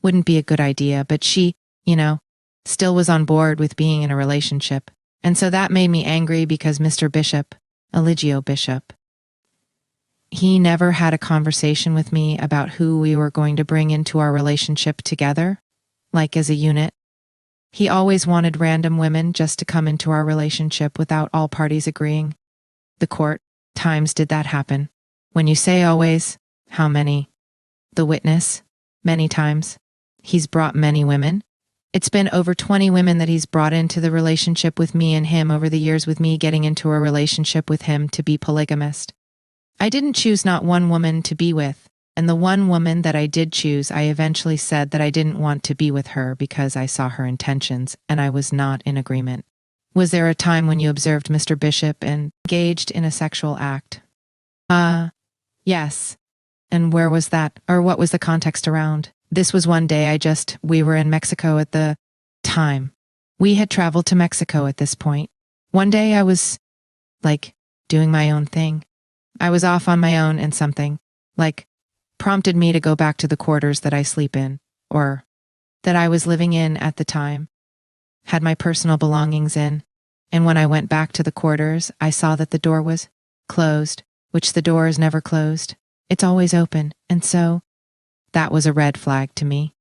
wouldn't be a good idea, but she, still was on board with being in a relationship. And so that made me angry because Mr. Bishop, Eligio Bishop, he never had a conversation with me about who we were going to bring into our relationship together, like as a unit. He always wanted random women just to come into our relationship without all parties agreeing. The court, times did that happen. When you say always, how many? The witness, many times. He's brought many women. It's been over 20 women that he's brought into the relationship with me and him over the years, with me getting into a relationship with him to be polygamist. I didn't choose not one woman to be with, and the one woman that I did choose, I eventually said that I didn't want to be with her because I saw her intentions and I was not in agreement. Was there a time when you observed Mr. Bishop engaged in a sexual act? Yes. And where was that? Or what was the context around? This was one day we were in Mexico at the time. We had traveled to Mexico at this point. One day I was, doing my own thing. I was off on my own and something, prompted me to go back to the quarters that I sleep in, or that I was living in at the time. Had my personal belongings in, and when I went back to the quarters, I saw that the door was closed, which the door is never closed. It's always open, and so that was a red flag to me.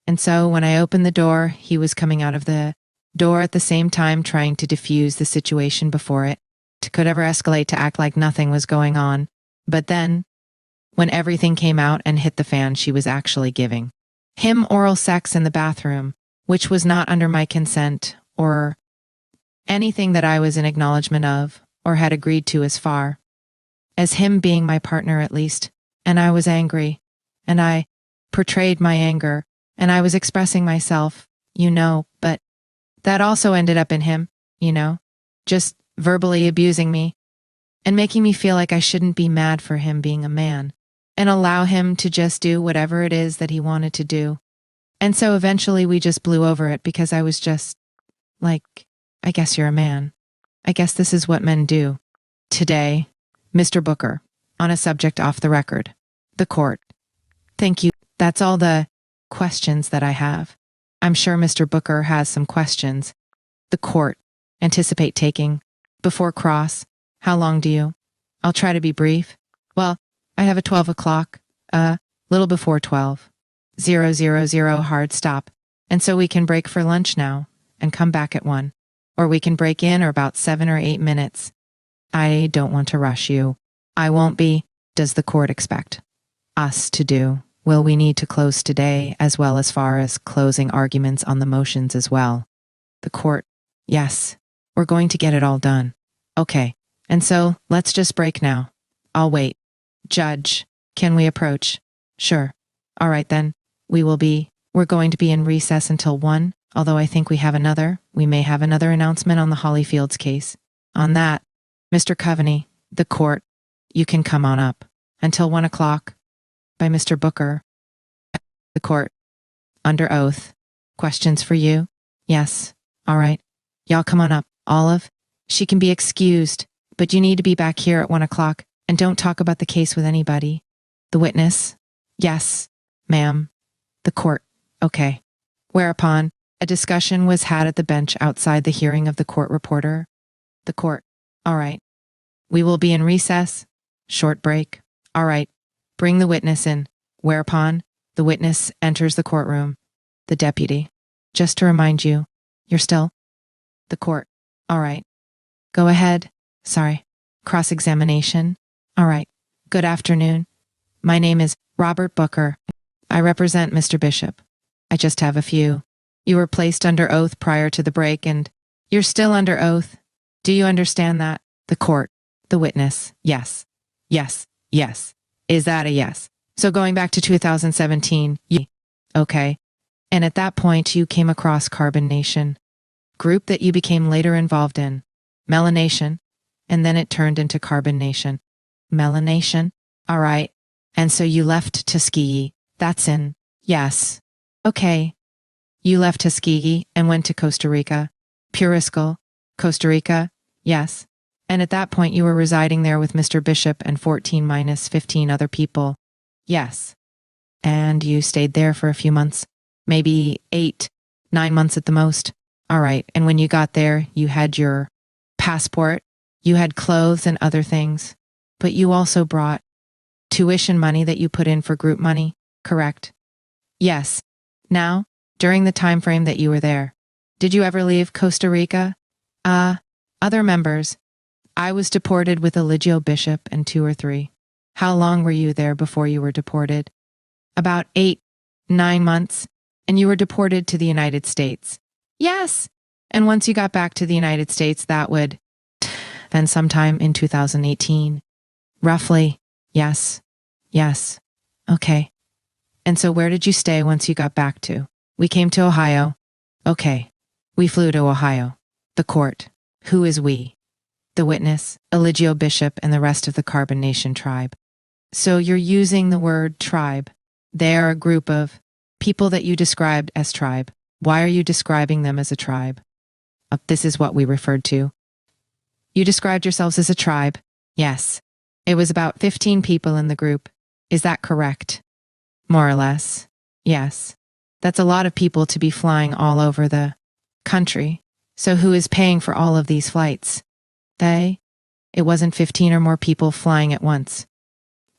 And so when I opened the door, he was coming out of the door at the same time trying to diffuse the situation before it could ever escalate to act like nothing was going on. But then, when everything came out and hit the fan, she was actually giving him oral sex in the bathroom, which was not under my consent or anything that I was in acknowledgement of or had agreed to, as far as him being my partner at least. And I was angry, and I portrayed my anger, and I was expressing myself, but that also ended up in him, just verbally abusing me and making me feel like I shouldn't be mad for him being a man and allow him to just do whatever it is that he wanted to do. And so eventually we just blew over it because I was just like, I guess you're a man. I guess this is what men do. Today, Mr. Booker, on a subject off the record. The court. Thank you. That's all the questions that I have. I'm sure Mr. Booker has some questions. The court. Anticipate taking. Before cross. How long do you? I'll try to be brief. Well, I have a 12 o'clock. Little before 12. 000 hard stop. And so we can break for lunch now and come back at 1. Or we can break in or about 7 or 8 minutes. I don't want to rush you. I won't be. Does the court expect us to do? Will we need to close today as well, as far as closing arguments on the motions as well? The court. Yes. We're going to get it all done. Okay. And so let's just break now. I'll wait. Judge, can we approach? Sure. All right then. We're going to be in recess until 1, although I think we may have another announcement on the Hollyfields case. On that, Mr. Coveney, the court, you can come on up. Until 1 o'clock. By Mr. Booker. The court. Under oath. Questions for you? Yes. All right. Y'all come on up. Olive, she can be excused, but you need to be back here at 1 o'clock, and don't talk about the case with anybody. The witness. Yes, ma'am. The court. Okay. Whereupon, a discussion was had at the bench outside the hearing of the court reporter. The court. All right. We will be in recess. Short break. All right. Bring the witness in. Whereupon, the witness enters the courtroom. The deputy. Just to remind you, you're still. The court. All right. Go ahead. Sorry. Cross-examination. All right. Good afternoon. My name is Robert Booker. I represent Mr. Bishop. I just have a few You were placed under oath prior to the break, and you're still under oath. Do you understand that? The court, the witness, yes, yes, yes. Is that a yes? So going back to 2017, okay. And at that point, you came across Carbon Nation, group that you became later involved in, Melanation, and then it turned into Carbon Nation. Melanation, all right. And so you left Tuskegee. That's in, yes. Okay. You left Tuskegee and went to Costa Rica. Puriscal, Costa Rica, yes. And at that point, you were residing there with Mr. Bishop and 14 minus 15 other people. Yes. And you stayed there for a few months, maybe 8, 9 months at the most. All right. And when you got there, you had your passport, you had clothes and other things, but you also brought tuition money that you put in for group money, correct? Yes. Now, during the time frame that you were there, did you ever leave Costa Rica? Other members. I was deported with Eligio Bishop and 2 or 3. How long were you there before you were deported? About 8, 9 months, and you were deported to the United States. Yes. And once you got back to the United States, that would, then sometime in 2018. Roughly. Yes. Yes. Okay. And so where did you stay once you got back to? We came to Ohio. Okay. We flew to Ohio. The court. Who is we? The witness, Eligio Bishop, and the rest of the Carbon Nation tribe. So you're using the word tribe. They are a group of people that you described as tribe. Why are you describing them as a tribe? This is what we referred to. You described yourselves as a tribe. Yes. It was about 15 people in the group. Is that correct? More or less. Yes. That's a lot of people to be flying all over the country. So who is paying for all of these flights? They? It wasn't 15 or more people flying at once.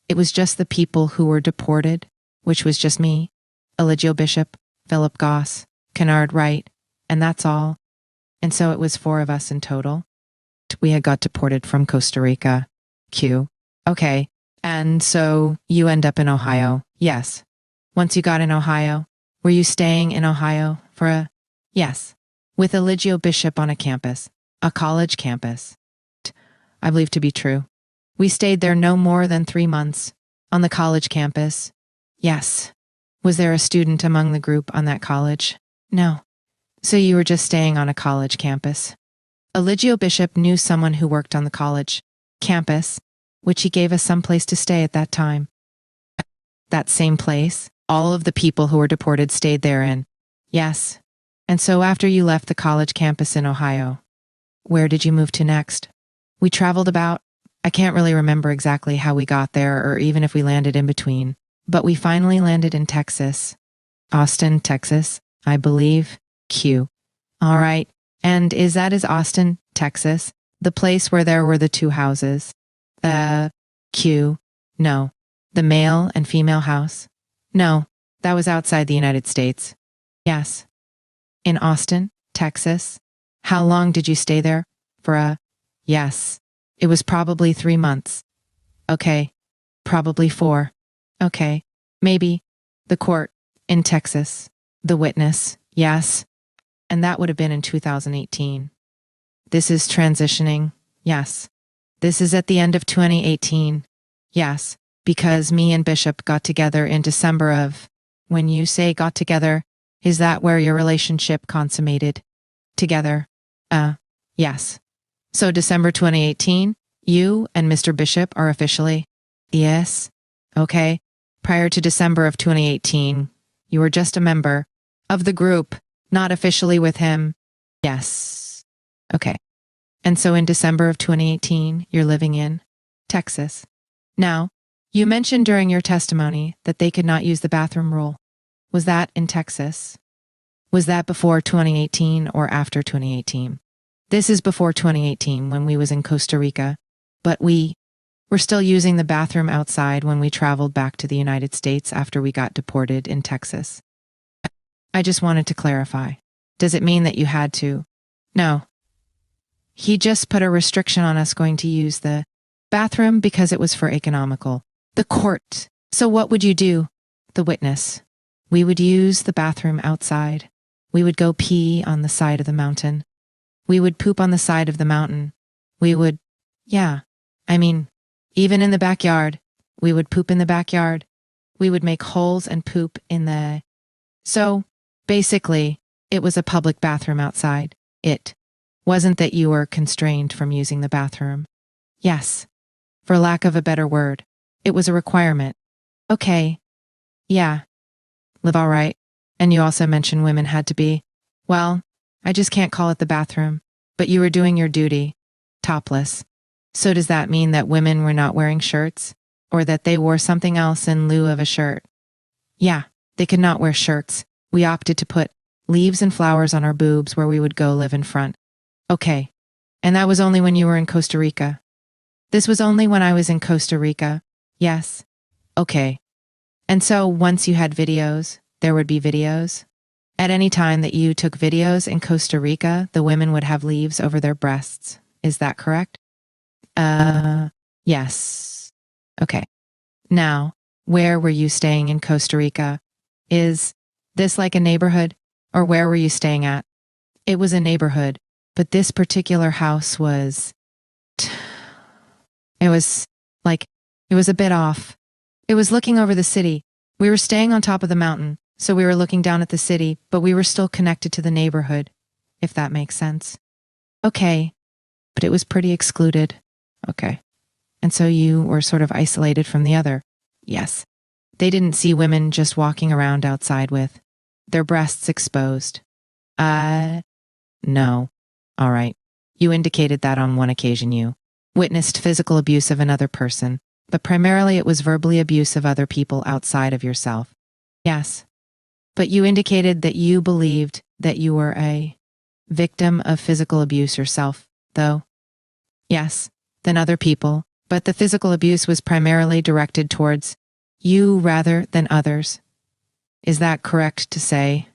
It was just the people who were deported, which was just me, Eligio Bishop, Philip Goss, Kennard Wright, and that's all. And so it was 4 of us in total. We had got deported from Costa Rica. Q. Okay. And so you end up in Ohio. Yes. Once you got in Ohio, were you staying in Ohio for a... Yes. With Eligio Bishop on a campus, a college campus. I believe to be true. We stayed there no more than 3 months, on the college campus. Yes. Was there a student among the group on that college? No. So you were just staying on a college campus. Eligio Bishop knew someone who worked on the college campus, which he gave us some place to stay at that time. That same place, all of the people who were deported stayed therein. Yes. And so after you left the college campus in Ohio, where did you move to next? We traveled about, I can't really remember exactly how we got there or even if we landed in between, but we finally landed in Texas. Austin, Texas, I believe. Q. All right. And is Austin, Texas, the place where there were the 2 houses? Q. No. The male and female house? No. That was outside the United States. Yes. In Austin, Texas? How long did you stay there? For yes. It was probably 3 months. Okay. Probably 4. Okay. Maybe. The court. In Texas. The witness. Yes. And that would have been in 2018. This is transitioning. Yes. This is at the end of 2018. Yes. Because me and Bishop got together in December of... When you say got together, is that where your relationship consummated? Together? Yes. So December 2018, you and Mr. Bishop are officially? Yes. Okay. Prior to December of 2018, you were just a member of the group, not officially with him. Yes. Okay. And so in December of 2018, you're living in Texas. Now, you mentioned during your testimony that they could not use the bathroom rule. Was that in Texas? Was that before 2018 or after 2018? This is before 2018 when we was in Costa Rica, but we were still using the bathroom outside when we traveled back to the United States after we got deported in Texas. I just wanted to clarify. Does it mean that you had to? No. He just put a restriction on us going to use the bathroom because it was for economical. The court. So what would you do? The witness. We would use the bathroom outside. We would go pee on the side of the mountain. We would poop on the side of the mountain. We would, yeah, I mean, even in the backyard, we would poop in the backyard. We would make holes and poop in the... So, basically, it was a public bathroom outside. It wasn't that you were constrained from using the bathroom. Yes, for lack of a better word, it was a requirement. Okay, yeah, live all right. And you also mentioned women had to be, well, I just can't call it the bathroom, but you were doing your duty, topless. So does that mean that women were not wearing shirts? Or that they wore something else in lieu of a shirt? Yeah, they could not wear shirts. We opted to put leaves and flowers on our boobs where we would go live in front. Okay. And that was only when you were in Costa Rica. This was only when I was in Costa Rica. Yes. Okay. And so once you had videos, there would be videos? At any time that you took videos in Costa Rica, the women would have leaves over their breasts. Is that correct? Yes. Okay. Now, where were you staying in Costa Rica? Is this like a neighborhood? Or where were you staying at? It was a neighborhood, but this particular house was... It was a bit off. It was looking over the city. We were staying on top of the mountain, so we were looking down at the city, but we were still connected to the neighborhood, if that makes sense. Okay, but it was pretty excluded. Okay. And so you were sort of isolated from the other. Yes. They didn't see women just walking around outside with their breasts exposed. No. All right. You indicated that on one occasion you witnessed physical abuse of another person, but primarily it was verbally abuse of other people outside of yourself. Yes. But you indicated that you believed that you were a victim of physical abuse yourself, though. Yes, than other people, but the physical abuse was primarily directed towards you rather than others. Is that correct to say?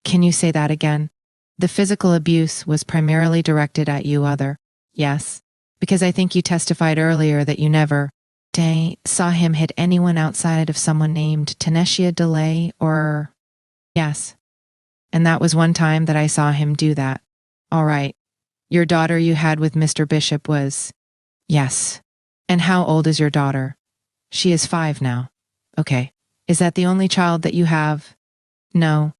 Can you say that again? The physical abuse was primarily directed at you other. Yes, because I think you testified earlier that you never saw him hit anyone outside of someone named Tanesha DeLay or... Yes. And that was one time that I saw him do that. All right. Your daughter you had with Mr. Bishop was... Yes. And how old is your daughter? She is 5 now. Okay. Is that the only child that you have? No.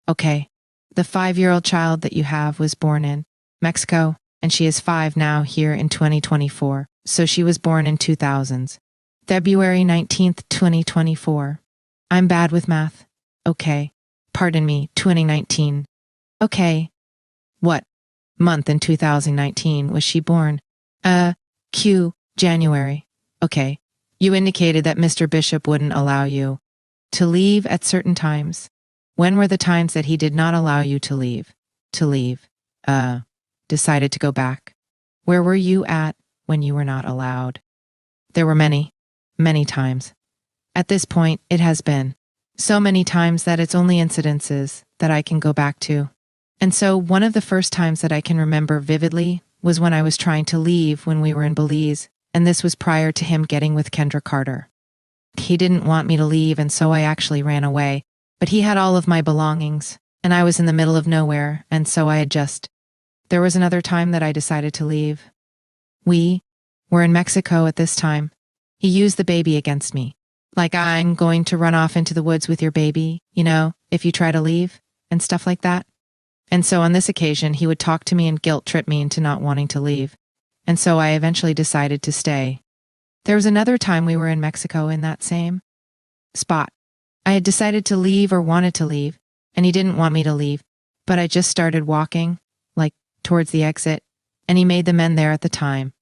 Okay. The 5-year-old child that you have was born in Mexico, and she is 5 now here in 2024. So she was born in 2000s. February 19th, 2024. I'm bad with math. Okay. Pardon me, 2019. Okay. What month in 2019 was she born? January. Okay. You indicated that Mr. Bishop wouldn't allow you to leave at certain times. When were the times that he did not allow you to leave? Decided to go back. Where were you at when you were not allowed? There were many times. At this point, it has been so many times that it's only incidences that I can go back to. And so one of the first times that I can remember vividly was when I was trying to leave when we were in Belize, and this was prior to him getting with Kendra Carter. He didn't want me to leave, and so I actually ran away, but he had all of my belongings, and I was in the middle of nowhere, and so there was another time that I decided to leave. We were in Mexico at this time. He used the baby against me. Like, I'm going to run off into the woods with your baby, if you try to leave, and stuff like that. And so on this occasion, he would talk to me and guilt trip me into not wanting to leave. And so I eventually decided to stay. There was another time we were in Mexico in that same spot. I had decided to leave or wanted to leave, and he didn't want me to leave, but I just started walking, towards the exit, and he made the men there at the time,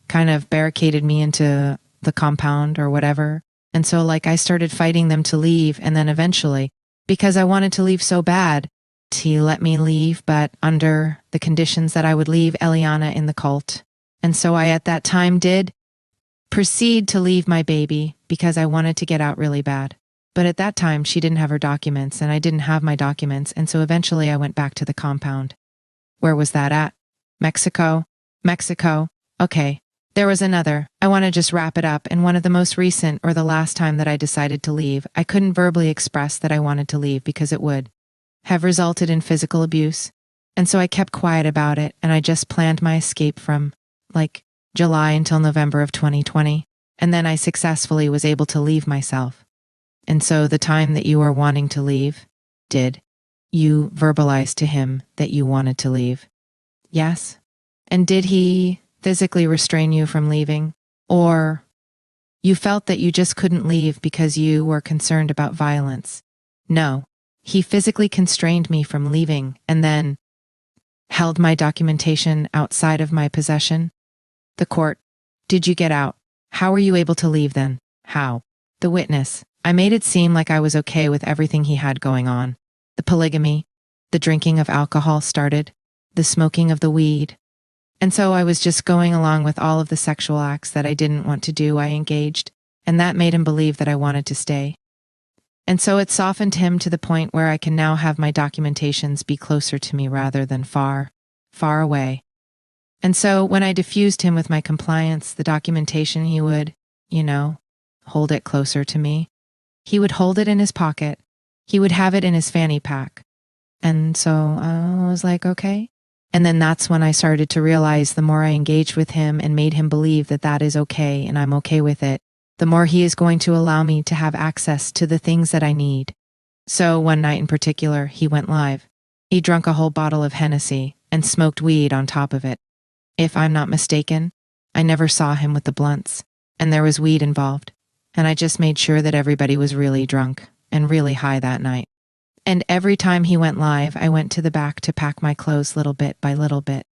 kind of barricaded me into the compound or whatever. And so I started fighting them to leave, and then eventually, because I wanted to leave so bad, he let me leave, but under the conditions that I would leave Eliana in the cult. And so I at that time did proceed to leave my baby because I wanted to get out really bad. But at that time, she didn't have her documents, and I didn't have my documents, and so eventually I went back to the compound. Where was that at? Mexico. Okay. There was another. I want to just wrap it up. And one of the most recent or the last time that I decided to leave, I couldn't verbally express that I wanted to leave because it would have resulted in physical abuse. And so I kept quiet about it, and I just planned my escape from, like, July until November of 2020. And then I successfully was able to leave myself. And so the time that you were wanting to leave, did you verbalize to him that you wanted to leave? Yes. And did he physically restrain you from leaving? Or you felt that you just couldn't leave because you were concerned about violence? No. He physically constrained me from leaving and then held my documentation outside of my possession. The court. Did you get out? How were you able to leave then? How? The witness. I made it seem like I was okay with everything he had going on. The polygamy, the drinking of alcohol started, the smoking of the weed. And so I was just going along with all of the sexual acts that I didn't want to do. I engaged, and that made him believe that I wanted to stay. And so it softened him to the point where I can now have my documentations be closer to me rather than far, far away. And so when I diffused him with my compliance, the documentation, he would, hold it closer to me. He would hold it in his pocket. He would have it in his fanny pack. And so I was like, okay. And then that's when I started to realize the more I engaged with him and made him believe that that is okay and I'm okay with it, the more he is going to allow me to have access to the things that I need. So one night in particular, he went live. He drank a whole bottle of Hennessy and smoked weed on top of it. If I'm not mistaken, I never saw him with the blunts, and there was weed involved. And I just made sure that everybody was really drunk and really high that night. And every time he went live, I went to the back to pack my clothes little bit by little bit.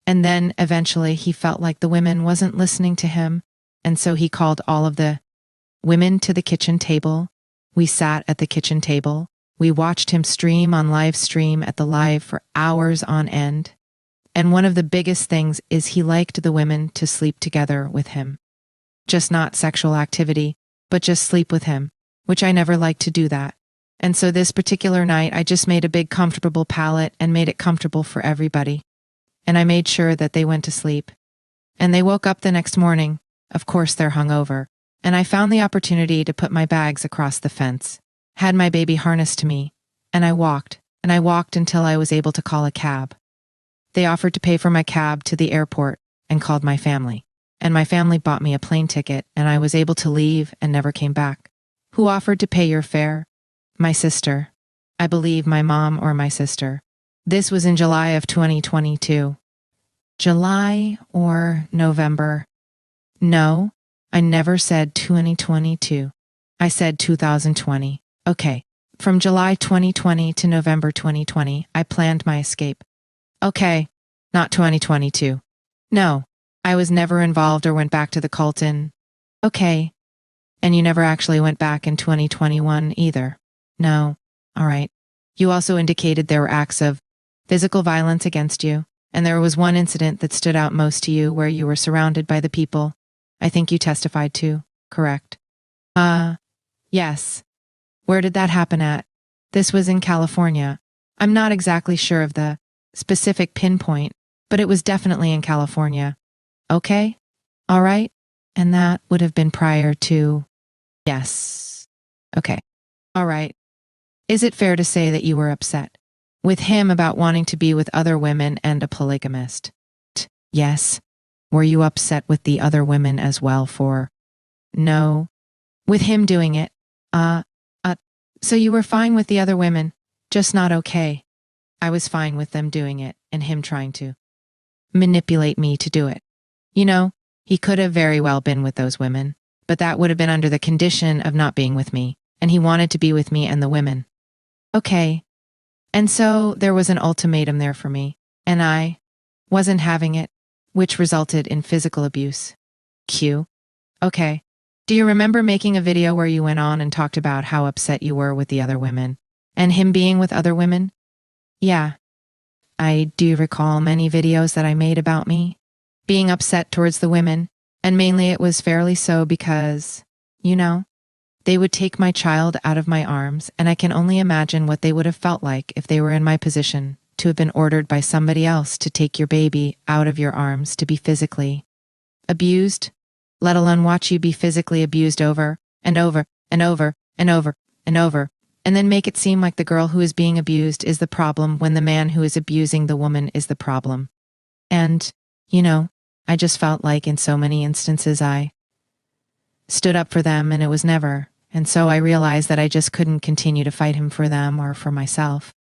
And then eventually he felt like the women wasn't listening to him, and so he called all of the women to the kitchen table. We sat at the kitchen table. We watched him stream on live stream at the live for hours on end. And one of the biggest things is he liked the women to sleep together with him. Just not sexual activity, but just sleep with him, which I never liked to do that. And so this particular night, I just made a big comfortable pallet and made it comfortable for everybody. And I made sure that they went to sleep. And they woke up the next morning. Of course, they're hungover. And I found the opportunity to put my bags across the fence, had my baby harnessed to me, and I walked until I was able to call a cab. They offered to pay for my cab to the airport and called my family. And my family bought me a plane ticket, and I was able to leave and never came back. Who offered to pay your fare? My sister. I believe my mom or my sister. This was in July of 2022. July or November? No, I never said 2022. I said 2020. Okay. From July 2020 to November 2020, I planned my escape. Okay. Not 2022. No. I was never involved or went back to the cult in. Okay. And you never actually went back in 2021 either. No. All right. You also indicated there were acts of physical violence against you, and there was one incident that stood out most to you where you were surrounded by the people I think you testified to, correct? Yes. Where did that happen at? This was in California. I'm not exactly sure of the specific pinpoint, but it was definitely in California. Okay. All right. And that would have been prior to... Yes. Okay. All right. Is it fair to say that you were upset with him about wanting to be with other women and a polygamist? Yes. Were you upset with the other women as well for... No. With him doing it? So you were fine with the other women, just not okay. I was fine with them doing it and him trying to manipulate me to do it. You know, he could have very well been with those women, but that would have been under the condition of not being with me, and he wanted to be with me and the women. Okay. And so there was an ultimatum there for me, and I wasn't having it, which resulted in physical abuse. Q. Okay. Do you remember making a video where you went on and talked about how upset you were with the other women, and him being with other women? Yeah. I do recall many videos that I made about me being upset towards the women, and mainly it was fairly so because, they would take my child out of my arms, and I can only imagine what they would have felt like if they were in my position to have been ordered by somebody else to take your baby out of your arms to be physically abused, let alone watch you be physically abused over and over and over and over and over and then make it seem like the girl who is being abused is the problem when the man who is abusing the woman is the problem. And, I just felt like in so many instances I stood up for them and it was never. And so I realized that I just couldn't continue to fight him for them or for myself.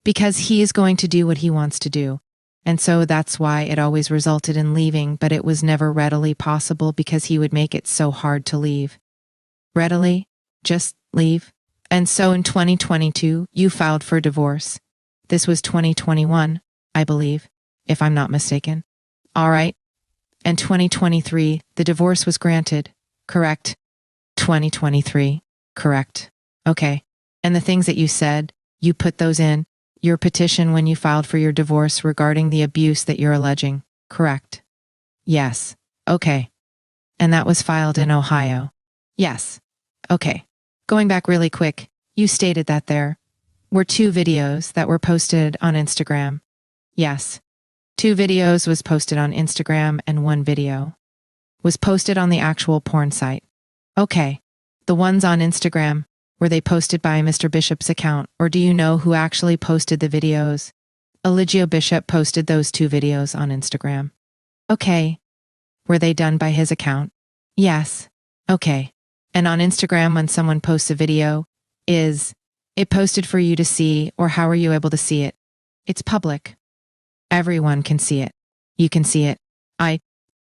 Because he is going to do what he wants to do. And so that's why it always resulted in leaving, but it was never readily possible because he would make it so hard to leave. Readily? Just leave? And so in 2022, you filed for divorce. This was 2021, I believe, if I'm not mistaken. All right. And 2023, the divorce was granted. Correct. 2023. Correct. Okay. And the things that you said, you put those in your petition when you filed for your divorce regarding the abuse that you're alleging. Correct. Yes. Okay. And that was filed in Ohio. Yes. Okay. Going back really quick, you stated that there were 2 videos that were posted on Instagram. Yes. 2 videos was posted on Instagram and 1 video was posted on the actual porn site. Okay. The ones on Instagram, were they posted by Mr. Bishop's account, or do you know who actually posted the videos? Eligio Bishop posted those 2 videos on Instagram. Okay. Were they done by his account? Yes. Okay. And on Instagram, when someone posts a video, is it posted for you to see, or how are you able to see it? It's public. Everyone can see it. You can see it. I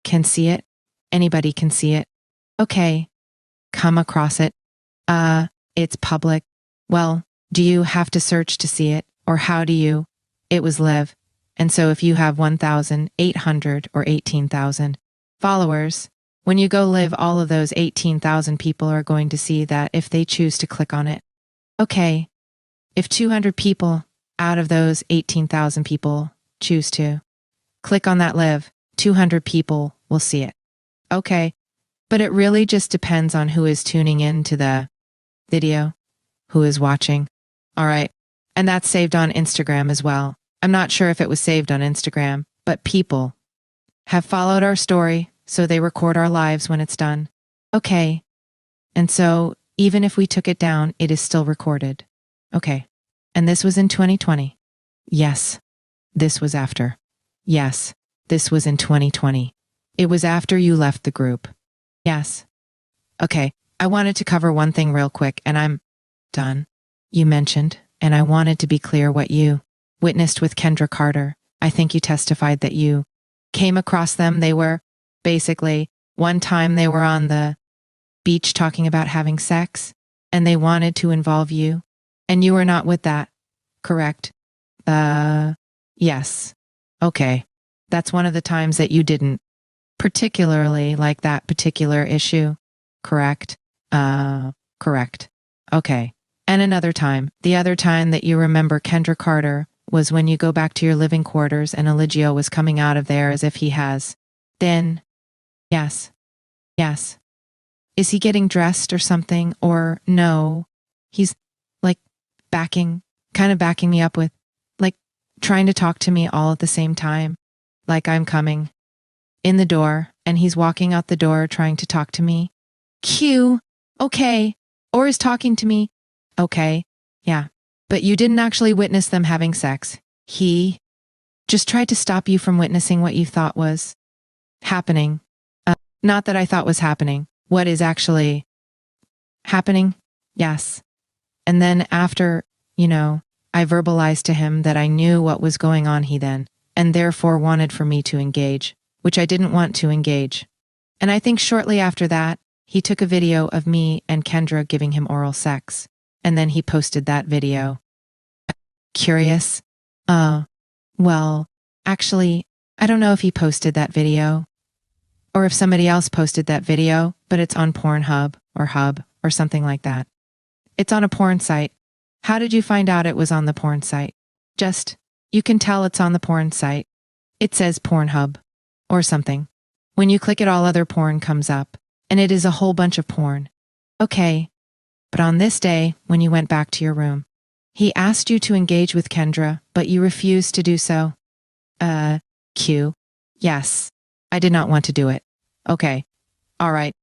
can see it. Anybody can see it. Okay. Come across it. It's public. Well, do you have to search to see it, or how do you? It was live. And so if you have 1,800 or 18,000 followers, when you go live, all of those 18,000 people are going to see that if they choose to click on it. Okay. If 200 people out of those 18,000 people choose to click on that live, 200 people will see it. Okay. But it really just depends on who is tuning in to the video, who is watching. All right. And that's saved on Instagram as well. I'm not sure if it was saved on Instagram, but people have followed our story, so they record our lives when it's done. Okay. And so even if we took it down, it is still recorded. Okay. And this was in 2020. Yes. This was after. Yes. This was in 2020. It was after you left the group. Yes. Okay. I wanted to cover one thing real quick, and I'm done. You mentioned, and I wanted to be clear what you witnessed with Kendra Carter. I think you testified that you came across them. They were basically, one time they were on the beach talking about having sex, and they wanted to involve you, and you were not with that, correct? Yes. Okay. That's one of the times that you didn't particularly like that particular issue, correct? Correct. Okay. And another time, the other time that you remember Kendra Carter was when you go back to your living quarters and Eligio was coming out of there as if he has. Then, yes. Yes. Is he getting dressed or something? Or no, he's like kind of backing me up with, like trying to talk to me all at the same time. Like I'm coming in the door and he's walking out the door trying to talk to me. Q. Okay. Or is talking to me. Okay. Yeah. But you didn't actually witness them having sex. He just tried to stop you from witnessing what you thought was happening. Not that I thought was happening. What is actually happening? Yes. And then after, I verbalized to him that I knew what was going on and therefore wanted for me to engage, which I didn't want to engage. And I think shortly after that, he took a video of me and Kendra giving him oral sex, and then he posted that video. Curious? Well, actually, I don't know if he posted that video, or if somebody else posted that video, but it's on Pornhub or Hub or something like that. It's on a porn site. How did you find out it was on the porn site? You can tell it's on the porn site. It says Pornhub or something. When you click it, all other porn comes up, and it is a whole bunch of porn. Okay. But on this day, when you went back to your room, he asked you to engage with Kendra, but you refused to do so. Q. Yes. I did not want to do it. Okay. All right.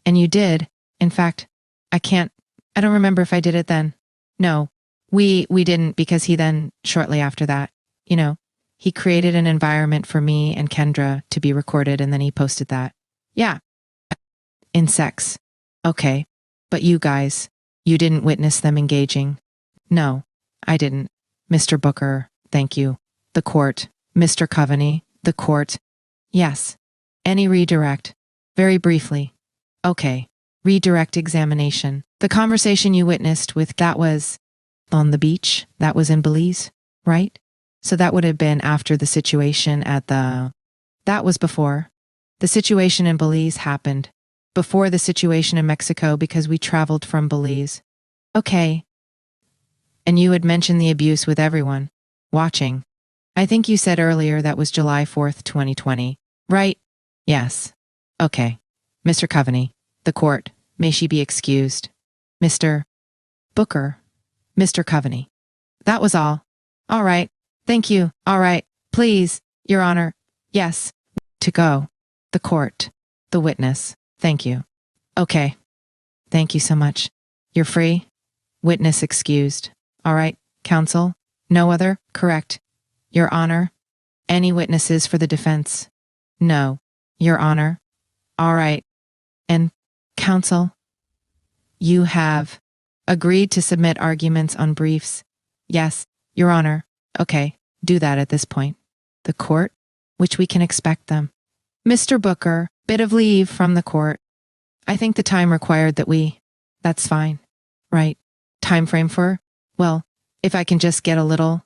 And you did. In fact, I don't remember if I did it then. No, we didn't, because he then, shortly after that, he created an environment for me and Kendra to be recorded, and then he posted that. Yeah. In sex. Okay. But you guys, you didn't witness them engaging. No, I didn't. Mr. Booker, thank you. The court. Mr. Coveney, the court. Yes. Any redirect. Very briefly. Okay. Redirect examination. The conversation you witnessed with, that was on the beach. That was in Belize, right? So that would have been after the situation that was before. The situation in Belize happened before the situation in Mexico, because we traveled from Belize. Okay. And you had mentioned the abuse with everyone watching. I think you said earlier that was July 4th, 2020, right? Yes. Okay. Mr. Coveney, the court, may she be excused. Mr. Booker, Mr. Coveney. That was all. All right. Thank you. All right. Please, Your Honor. Yes. To go. The court. The witness. Thank you. Okay. Thank you so much. You're free. Witness excused. All right. Counsel. No other? Correct. Your Honor. Any witnesses for the defense? No. Your Honor. All right. And counsel, you have agreed to submit arguments on briefs? Yes, Your Honor. Okay, do that at this point. The court, which we can expect them. Mr. Booker, bit of leave from the court. I think the time required that's fine. Right. Time frame for? Well, if I can just get a little.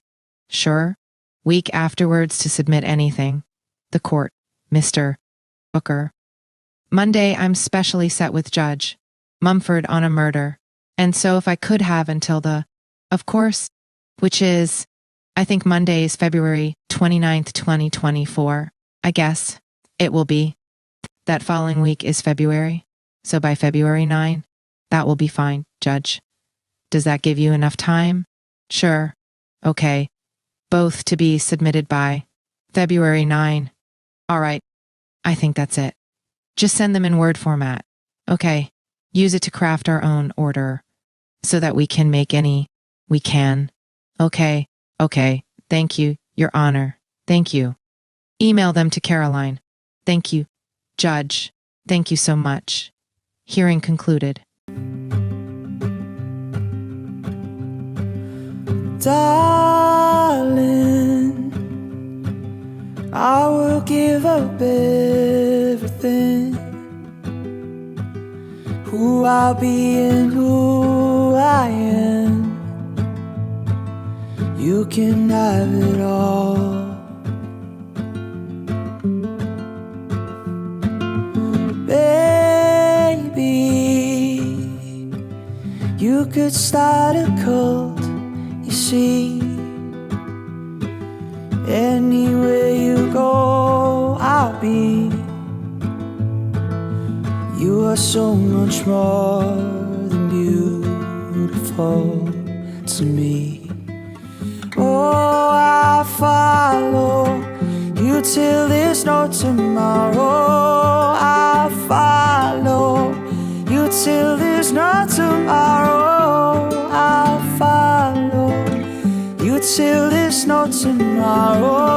Sure. Week afterwards to submit anything. The court. Mr. Booker. Monday, I'm specially set with Judge Mumford on a murder. And so if I could have until of course, which is, I think Monday is February 29th, 2024. I guess it will be. That following week is February. So by February 9, that will be fine, Judge. Does that give you enough time? Sure. Okay. Both to be submitted by February 9. All right. I think that's it. Just send them in Word format. Okay. Use it to craft our own order so that we can make any we can. Okay. Okay. Thank you, Your Honor. Thank you. Email them to Caroline. Thank you. Judge, thank you so much. Hearing concluded. Darling, I will give up everything. Who I'll be and who I am. You can have it all. Baby, you could start a cult, you see. Anywhere you go, I'll be. You are so much more than beautiful to me. Oh, I'll follow you till there's no tomorrow. I'll follow you till there's no tomorrow. I'll follow you till there's no tomorrow.